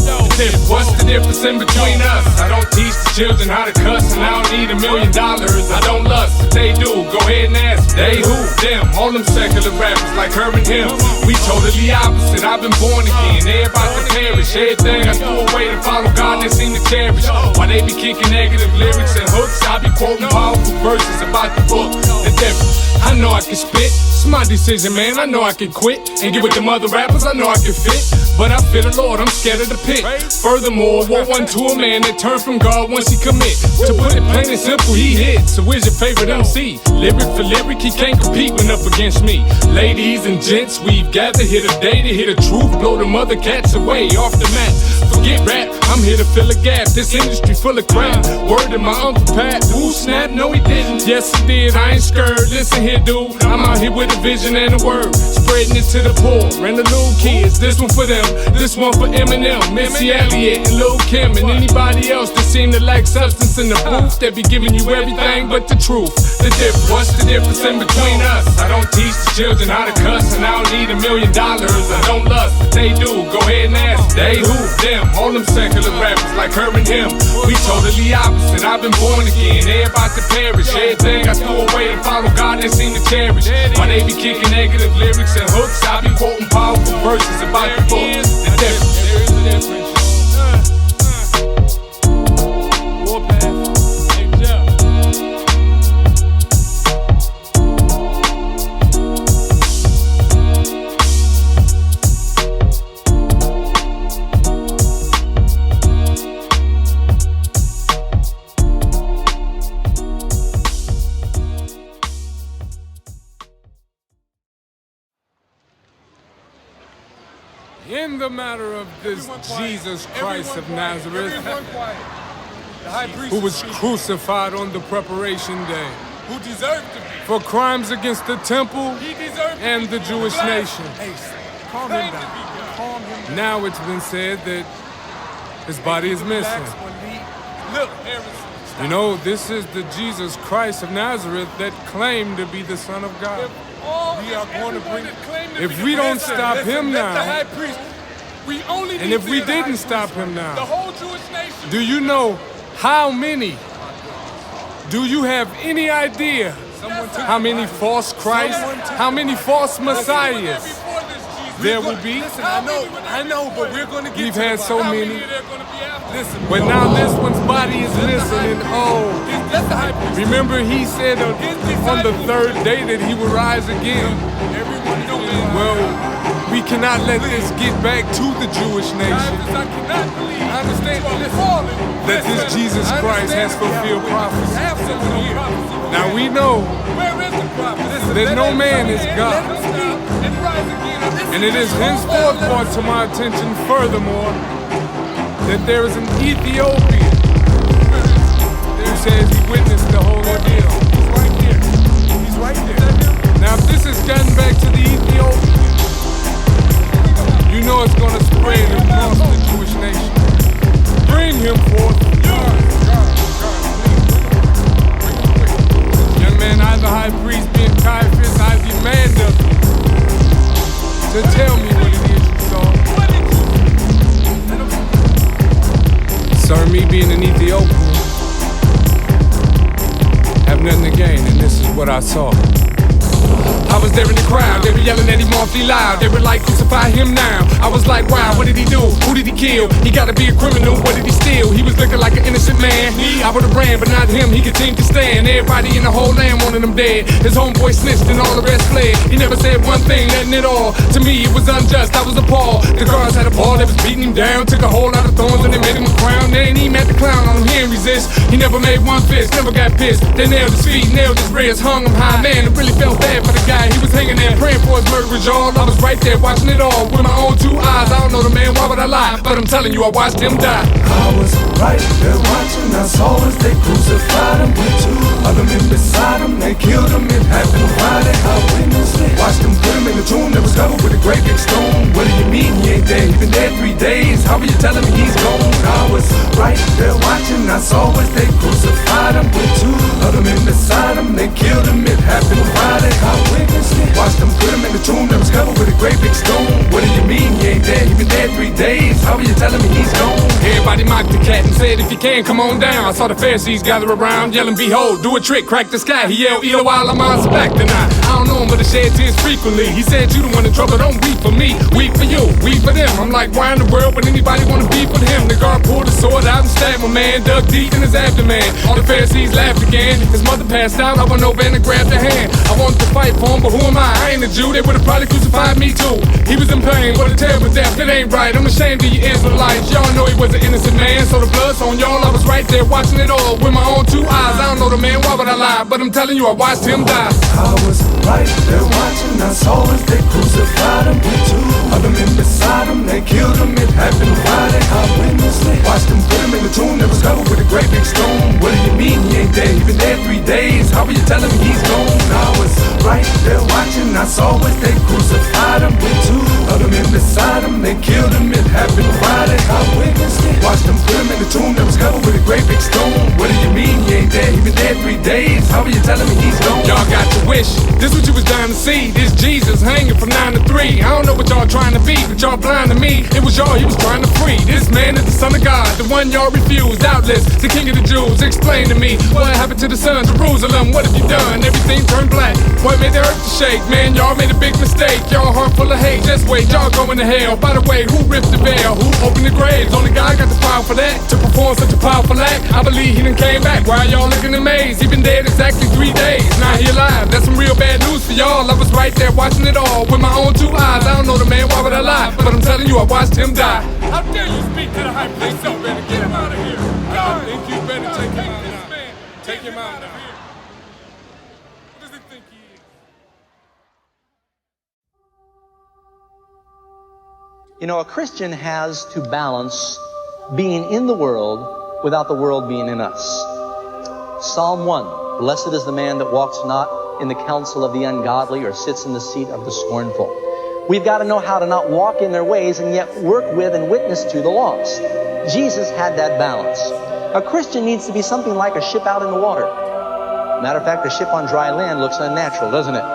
What's the difference in between us? I don't teach the children how to cuss, and I don't need $1 million. I don't lust, but they do. Go ahead and ask. They who? Them. All them secular rappers like her and him. We totally opposite. I've been born again. They about to perish. Everything I threw away to follow God, they seem to cherish. While they be kicking negative lyrics and hooks, I be quoting powerful verses about the book. The difference. I know I can spit. It's my decision, man. I know I can quit and get with them other rappers. I know I can fit, but I fear the Lord. I'm scared of the pit. Furthermore, what one to a man that turned from God once he commit. To put it plain and simple, he hit. So where's your favorite MC? Lyric for lyric, he can't compete when up against me. Ladies and gents, we've gathered here today to hear the truth, blow them other cats away off the mat. Forget rap, I'm here to fill a gap. This industry full of crap. Word to my Uncle Pat. Who snap? No, he didn't. Yes, he did. I ain't scared. Listen here, dude. I'm out here with a vision and a word, spreading it to the poor and the little kids. This one for them, this one for Eminem, Missy Elliott, and Lil' Kim, and anybody else that seem to lack substance in the booth. They be giving you everything but the truth. The difference. What's the difference in between us? I don't teach the children how to cuss, and I don't need $1 million. I don't lust, but they do. Go ahead and ask. They who? Them. All them secular rappers like her and him. We totally opposite. I've been born again. They about to perish. Everything I threw away to follow God, they seem to cherish. While they be kicking negative lyrics and hooks, I be quoting powerful verses about the book. The difference. There is a difference. Warpath. Hey, Jeff. came the matter of this Jesus Christ of Nazareth, The high priest who was crucified on the preparation day who deserved to be. for crimes against the temple He deserved and the Jewish nation. Hey, calm him down. Calm him down. Now it's been said that his body is missing. Look, Harrison. You know, this is the Jesus Christ of Nazareth that claimed to be the Son of God. We are going to bring. If we don't stop him let the now, high priest. We only and need if we the high didn't priest. stop him The now, whole Jewish nation. do you know how many? Do you have any idea how many false Christs, how many false Messiahs there will be? Listen, I know, but we're going to get We've to had the so bottom. many. Listen, But now this one's body is missing, and oh, let the high priest. remember he said on the third day that he would rise again. Everyone know me. Well, we cannot let this get back to the Jewish nation. I cannot believe. I understand. Listen, That this Jesus Christ has fulfilled prophecy. Absolutely. Now we know Where is the prophet? Listen, that let no him man come is in, God. let him speak and rise again. And it is henceforth brought to my attention furthermore that there is an Ethiopian who says he witnessed the whole ordeal. He's right there. He's right there. Now if this has gotten back to the Ethiopian, you know it's going to spread across the Jewish nation. Bring him forth. Young man, I the high priest being Caiaphas, I demand of you to tell me what it is you saw. Sir, me being an Ethiopian, have nothing to gain, and this is what I saw. I was there in the crowd, they were yelling at him awfully loud. They were like, crucify him now. I was like, wow, what did he do? Who did he kill? He gotta be a criminal, what did he steal? He was looking like an innocent man. I would've ran, but not him, he continued to stand. Everybody in the whole land wanted him dead. His homeboy snitched and all the rest fled. He never said one thing, nothing at all. To me, it was unjust, I was appalled. The guards had a ball, they was beating him down. Took a whole lot of thorns and they made him a crown. They ain't even had the clown on him, he ain't resist. He never made one fist, never got pissed. They nailed his feet, nailed his wrists, hung him high. Man, it really felt bad for the guy. He was hanging there praying for his murderers, y'all. I was right there watching it all with my own two eyes. I don't know the man, why would I lie? But I'm telling you, I watched him die. I was right there watching, I saw as they crucified him with two other men beside him. They killed him, it happened Friday. I witnessed it. Watched them put him in the tomb that was covered with a great big stone. What do you mean he ain't dead? He been dead 3 days. How are you telling me he's gone? I was right there watching, I saw as they crucified him with two other men beside him. They killed him, it happened Friday. I witnessed it. Watched them put him in the tomb that was covered with a great big stone. What do you mean he ain't dead? He been dead 3 days. How are you telling me he's gone? Everybody mocked the cat and said, if you can, come on down. I saw the Pharisees gather around, yelling, behold, do a trick, crack the sky. He yelled, Elo while I'm on back tonight. I don't know him, but I shed tears frequently. He said, you the one in trouble, don't weep for me. Weep for you, weep for them. I'm like, why in the world would anybody want to beef with him? The guard pulled his sword out and stabbed my man, dug deep in his abdomen. All the Pharisees laughed again. His mother passed out, I went over and grabbed her hand. I wanted to fight for him, but who am I? I ain't a Jew, they would've probably crucified me too. He was in pain, what a terrible death, it ain't right. I'm ashamed of you Israelites, y'all know he was an innocent man. So the blood's on y'all, I was right there watching it all with my own two eyes. I don't know the man, why would I lie? But I'm telling you, I watched him die. I was right there watching, I saw as they crucified him with two other men beside him. They killed him, it happened Friday. I witnessed it. Watched them put him in the tomb that was covered with a great big stone. What do you mean he ain't dead? He been dead 3 days. How are you telling me he's gone? I was right there watching, I saw as they crucified him with two other men beside him. They killed him, it happened Friday. I witnessed it. Watched them put him in the tomb that was covered with a great big stone. What do you mean he ain't dead? He been dead 3 days. How are you telling me he's gone? Y'all got your wish, this what you was dying to see. This Jesus hanging from 9 to 3. I don't know what y'all trying to be, but y'all blind to me. It was y'all he was trying to free. This man is the Son of God, the one y'all refused. Doubtless, the King of the Jews. Explain to me, what happened to the son Jerusalem? What have you done? Everything turned black. What made the earth to shake? Man, y'all made a big mistake. Y'all heart full of hate. Just wait, y'all going to hell. By the way, who ripped the veil? Who opened the graves? Only God got the power for that. To perform such a powerful act, I believe he done came back. Why y'all looking amazed? He been dead exactly 3 days. Now he alive. That's some real bad news for y'all. I was right there watching it all with my own two eyes. I don't know the man, why would I lie? But I'm telling you, I watched him die. How dare you speak to the high priest? So better get him out of here. I think you better take him out now. Take him out now. What does he think he is? You know, a Christian has to balance being in the world without the world being in us. Psalm 1, blessed is the man that walks not in the counsel of the ungodly or sits in the seat of the scornful. We've got to know how to not walk in their ways and yet work with and witness to the lost. Jesus had that balance. A Christian needs to be something like a ship out in the water. Matter of fact, a ship on dry land looks unnatural, doesn't it?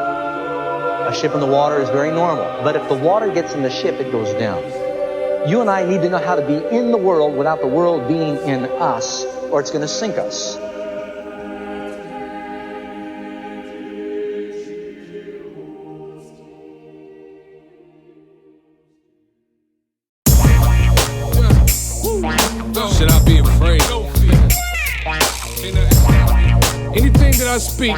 A ship in the water is very normal. But if the water gets in the ship, it goes down. You and I need to know how to be in the world without the world being in us, or it's going to sink us. Should I be afraid? Anything that I speak,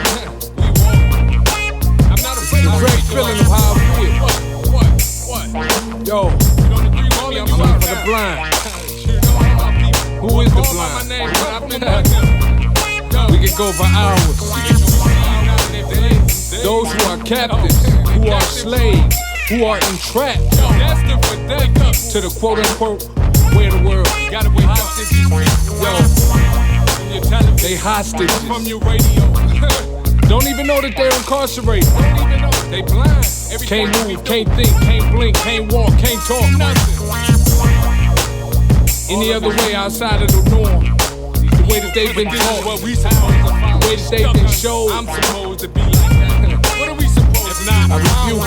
I'm not afraid. The great feeling of how I feel. Yo, I'm out for the blind. Who is the blind? We can go for hours. Those who are captives, who are slaves, who are entrapped to the quote-unquote way of the world. Yo, they hostages from your radio. Don't even know that they're incarcerated. They blind. Can't move, can't think, can't blink, can't walk, can't talk. Nothing. Any other way outside of the norm. The way that they've been taught. The way that they've been showed. I'm supposed to be like that. What are we supposed to be? I rebuke you.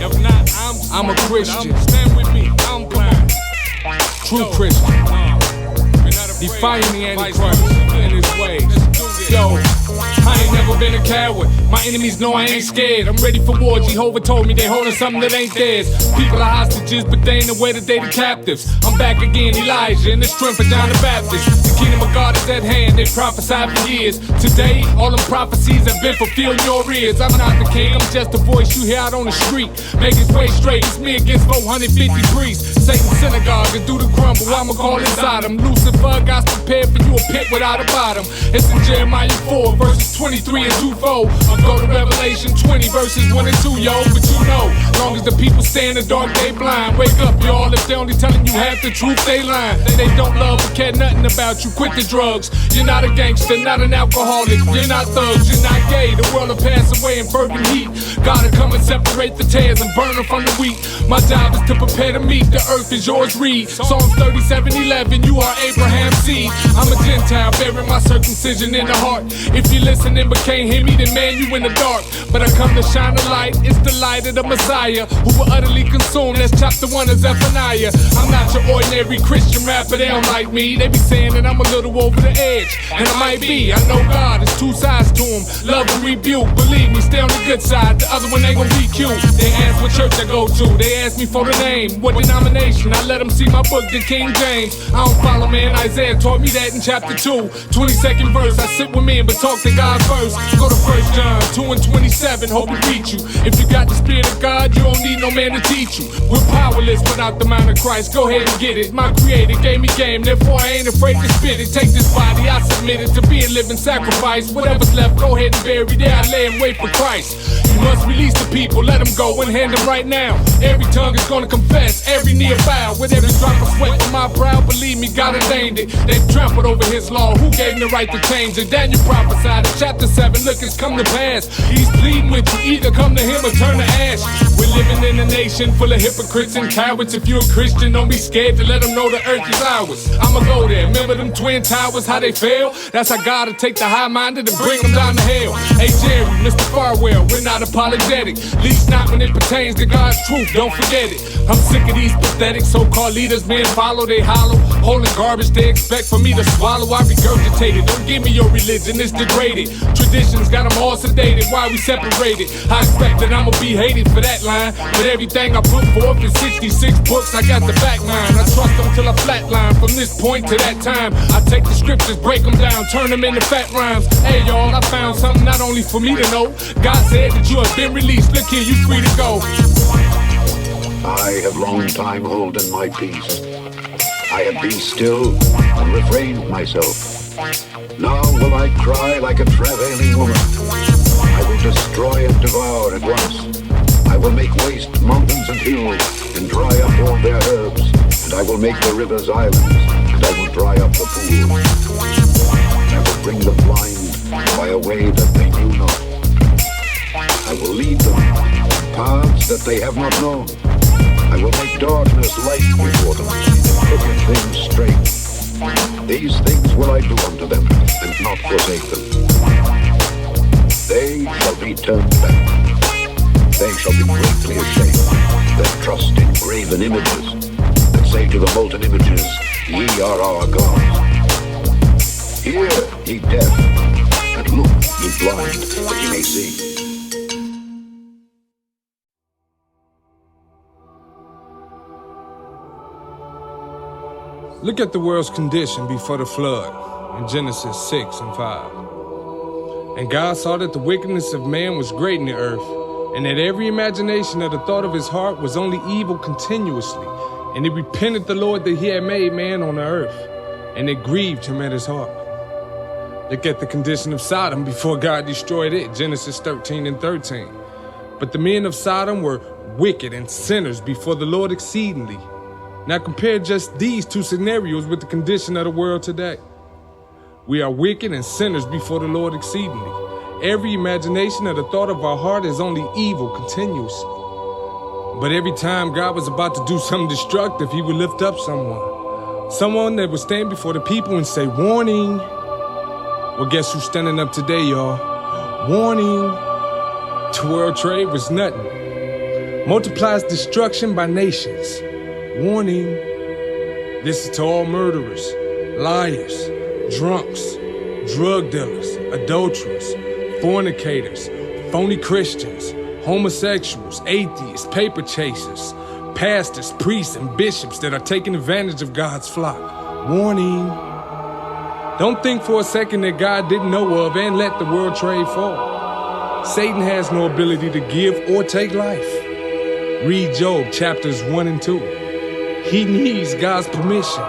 If not, I'm a Christian. Stand with me. I'm blind. True Christian. Defying the Antichrist in his ways. Yo, I ain't never been a coward. My enemies know I ain't scared. I'm ready for war. Jehovah told me they holding something that ain't theirs. People are hostages, but they ain't aware that they the captives. I'm back again, Elijah, in the strength of John the Baptist. The kingdom of God is at hand. They prophesied for years. Today, all them prophecies have been fulfilled in your ears. I'm not the king, I'm just a voice you hear out on the street. Make his way straight. It's me against 450 priests. Satan's synagogue and do the crumble. I'ma call inside him. Lucifer God's prepared for you a pit without a bottom. It's in Jeremiah 4, verses 23 and 2-4. I'll go to Revelation 20, verses 1 and 2, yo. But you know, long as the people stay in the dark, they blind. Wake up, y'all. If they only telling you half the truth, they lying. They don't love or care nothing about you. Quit the drugs. You're not a gangster, not an alcoholic. You're not thugs, you're not gay. The world will pass away in fervent heat. Gotta come and separate the tares and burn them from the wheat. My job is to prepare to meet. The earth is yours, read. Psalms 37:11, you are Abraham's seed. I'm a Gentile, bearing my circumcision in the heart. If you listening but can't hear me, then man, you in the dark. But I come to shine the light. It's the light of the Messiah, who will utterly consume. That's chapter 1 of Zephaniah. I'm not your ordinary Christian rapper, they don't like me. They be saying that I'm a little over the edge, and I might be. I know God, there's two sides to him, love and rebuke. Believe me, stay on the good side, the other one ain't gon' be cute. They ask what church I go to, they ask me for the name, what denomination. I let them see my book, the King James. I don't follow man, Isaiah taught me that in chapter 2, 22nd verse. I sit with men, but talk to God first. Go to 1 John 2 and 27, hope it reach you. If you got the Spirit of God, you don't need no man to teach you. We're powerless without the mind of Christ, go ahead and get it. My creator gave me game, therefore I ain't afraid to spit it. Take this body, I submit it to be a living sacrifice. Whatever's left, go ahead and bury it. There I lay and wait for Christ. You must release the people, let them go and hand them right now. Every tongue is gonna confess, every knee will bow. With every drop of sweat from my brow, believe me, God ordained it. They've trampled over his law, who gave him the right to change it? Daniel prophesied in chapter 7, look, it's come to pass. He's pleading with you, either come to him or turn to ash. We're living in a nation full of hypocrites and cowards. If you're a Christian, don't be scared to let them know the earth is ours. I'ma go there, remember them twin towers, how they fell? That's how God will take the high-minded and bring them down to hell. Hey Jerry, Mr. Farwell, we're not apologetic, least not when it pertains to God's truth, don't forget it. I'm sick of these pathetic so-called leaders, men follow, they hollow, holding garbage they expect for me to swallow. I regurgitate it, don't give me your religion, it's degraded. Traditions got them all sedated, why we separated? I expect that I'ma be hated for that line, but everything I put forth in 66 books, I got the back line. I trust them till I flatline, from this point to that time. I take the scriptures, break them down, turn them into fat rhymes. Hey y'all, I found something not only for me to know. God said that you have been released, look here, you free to go. I have long time holden my peace. I have been still and refrained myself. Now will I cry like a travailing woman. I will destroy and devour at once. I will will make waste mountains and hills, and dry up all their herbs. And I will make the rivers islands, and I will dry up the pools. I will bring the blind by a way that they knew not. I will lead them paths that they have not known. I will make darkness light before them, and crooked things straight. These things will I do unto them, and not forsake them. They shall be turned back. They shall be greatly ashamed that trust in graven images, that say to the molten images, Ye are our gods. Hear, ye deaf, and look, ye blind, that ye may see. Look at the world's condition before the flood in Genesis 6 and 5. And God saw that the wickedness of man was great in the earth, and that every imagination of the thought of his heart was only evil continuously. And he repented the Lord that he had made man on the earth, and it grieved him at his heart. Look at the condition of Sodom before God destroyed it, Genesis 13 and 13. But the men of Sodom were wicked and sinners before the Lord exceedingly. Now compare just these two scenarios with the condition of the world today. We are wicked and sinners before the Lord exceedingly. Every imagination of the thought of our heart is only evil continuously. But every time God was about to do something destructive, he would lift up someone that would stand before the people and say, warning. Well, guess who's standing up today, y'all? Warning. The world trade was nothing. Multiplies destruction by nations. Warning. This is to all murderers, liars, drunks, drug dealers, adulterers, fornicators, phony Christians, homosexuals, atheists, paper chasers, pastors, priests, and bishops that are taking advantage of God's flock. Warning. Don't think for a second that God didn't know of and let the world trade fall. Satan has no ability to give or take life. Read Job chapters 1 and 2. He needs God's permission.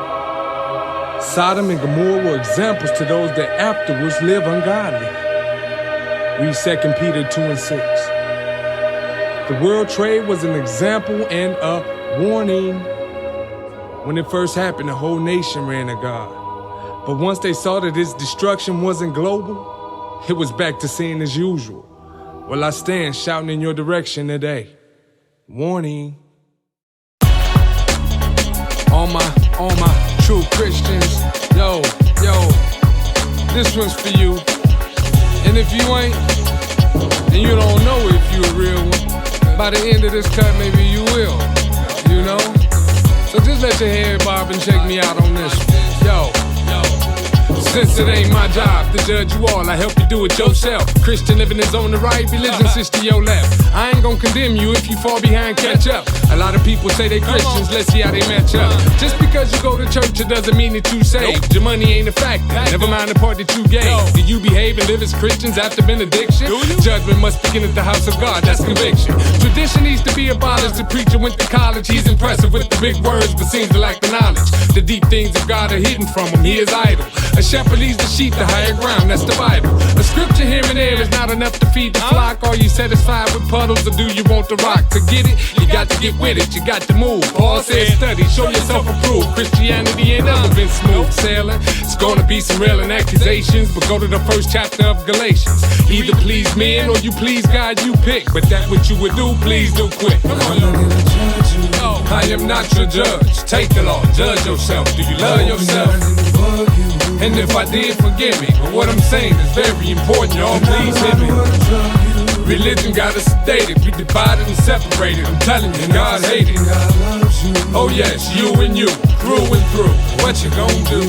Sodom and Gomorrah were examples to those that afterwards live ungodly. Read 2 Peter 2 and 6. The world trade was an example and a warning. When it first happened, the whole nation ran to God. But once they saw that its destruction wasn't global, it was back to sin as usual. Well, I stand shouting in your direction today. Warning. All my true Christians, yo, this one's for you. And if you ain't, and you don't know if you a real one, by the end of this cut, maybe you will, you know? So just let your head bob and check me out on this one. Yo. Since it ain't my job to judge you all, I help you do it yourself. Christian living is on the right, religion sits to your left. I ain't gonna condemn you if you fall behind, catch up. A lot of people say they Christians, let's see how they match up. Just because you go to church, it doesn't mean that you saved. Your money ain't a factor, never mind the part that you gave. Do you behave and live as Christians after benediction? Judgment must begin at the house of God, that's conviction. Tradition needs to be abolished. The preacher went to college, he's impressive with the big words, but seems to lack the knowledge. The deep things of God are hidden from him, he is idle. A shepherd leads the sheep to higher ground, that's the Bible. A scripture here and there is not enough to feed the flock. Are you satisfied with puddles or do you want the rock? To get it, you got to get with it, you got to move. Paul said study, show yourself approved. Christianity ain't never been smooth sailing. It's gonna be some railing accusations, but go to the first chapter of Galatians. Either please men or you please God, you pick. But that what you would do, please do quick. Come on, I am not your judge. Take the law, judge yourself. Do you love yourself? And if I did, forgive me. But what I'm saying is very important, y'all. Please hear me. Religion got us sedated, we divided and separated. I'm telling you, God hated. Oh yes, you and you, through and through. What you gonna do?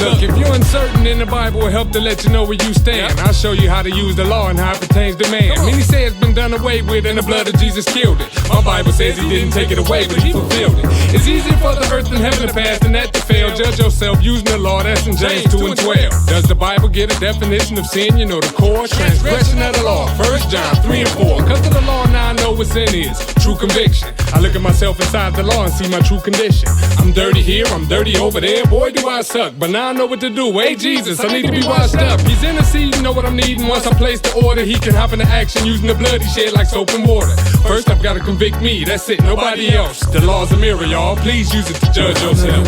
Look, if you're uncertain, then the Bible will help to let you know where you stand. I'll show you how to use the law and how it pertains to man. Many say it's been done away with and the blood of Jesus killed it. My Bible says he didn't take it away, but he fulfilled it. It's easier for the earth and heaven to pass than that to fail. Judge yourself using the law, that's in James 2 and 12. Does the Bible get a definition of sin? You know the core transgression of the law. 1 John 3 and 4. Cause of the law, now I know what sin is. True conviction. I look at myself inside the law and see my true condition. I'm dirty here, I'm dirty over there. Boy, do I suck. But now I know what to do. Hey, Jesus, I need to be washed up. He's interceding, know what I'm needing. Once I place the order, he can hop into action using the blood he shed like soap and water. First, I've got to convict me. That's it, nobody else. The law's a mirror, y'all. Please use it to judge yourself.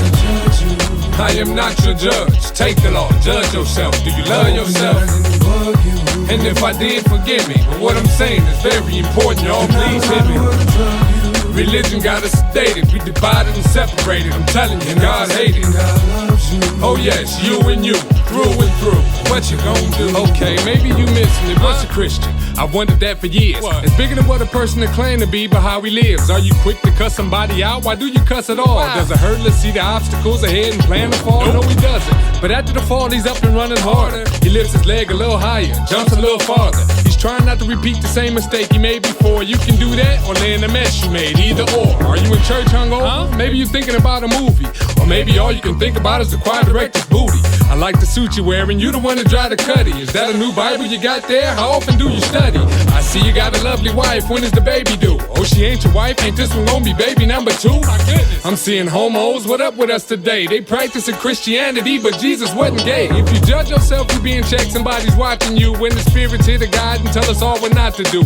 I am not your judge. Take the law, judge yourself. Do you love yourself? And if I did, forgive me. But what I'm saying is very important, y'all. Please hear me. Religion got us sedated. We divided and separated. I'm telling you, God hated. Oh yes, you and you, through and through. What you gonna do? Okay, maybe you missing it. What's a Christian? I've wondered that for years. What? It's bigger than what a person to claim to be, but how he lives. Are you quick to cuss somebody out? Why do you cuss at all? Does it hurt? Let's see the obstacles ahead and plan to fall? No, he doesn't. But after the fall, he's up and running harder. He lifts his leg a little higher, jumps a little farther. He's trying not to repeat the same mistake he made before. You can do that or lay in the mess you made, either or. Are you in church hungover? Maybe you're thinking about a movie. Or maybe all you can think about is the choir director's booty. I like the suit you're wearing, you the one to dry the cutty. Is that a new Bible you got there? How often do you study? I see you got a lovely wife, when is the baby due? Oh, she ain't your wife, ain't this one gonna be baby number 2? My goodness. I'm seeing homos, what up with us today? They practicing Christianity, but Jesus wasn't gay. If you judge yourself, you being checked, somebody's watching you. When the spirit's here to guide and tell us all what not to do.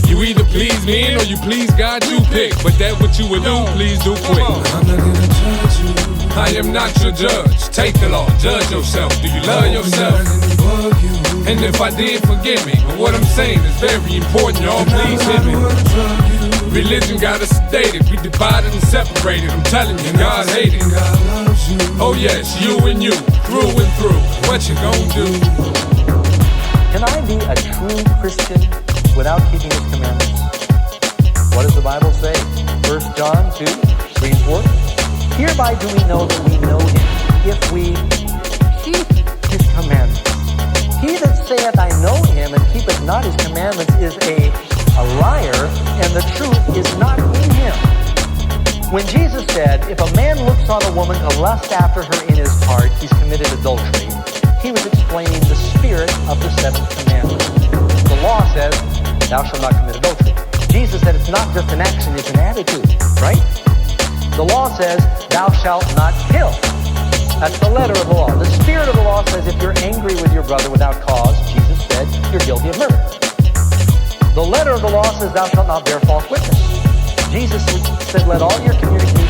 You either please men or you please God, you pick. But that what you would do, please do quick. I'm not gonna judge you. I am not your judge. Take the law, judge yourself. Do you love yourself? And if I did, forgive me. But what I'm saying is very important, y'all. Please hear me. Religion got us sedated. We divided and separated. I'm telling you, God hated. Oh yes, you and you, through and through. What you gonna do? Can I be a true Christian without keeping his commandments? What does the Bible say? 1 John 2, 3 and 4. Hereby do we know that we know him, if we keep his commandments. He that saith, I know him, and keepeth not his commandments, is a liar, and the truth is not in him. When Jesus said, if a man looks on a woman to lust after her in his heart, he's committed adultery, he was explaining the spirit of the 7th commandment. The law says, thou shalt not commit adultery. Jesus said it's not just an action, it's an attitude, right? The law says, thou shalt not kill. That's the letter of the law. The spirit of the law says if you're angry with your brother without cause, Jesus said, you're guilty of murder. The letter of the law says, thou shalt not bear false witness. Jesus said, let all your communication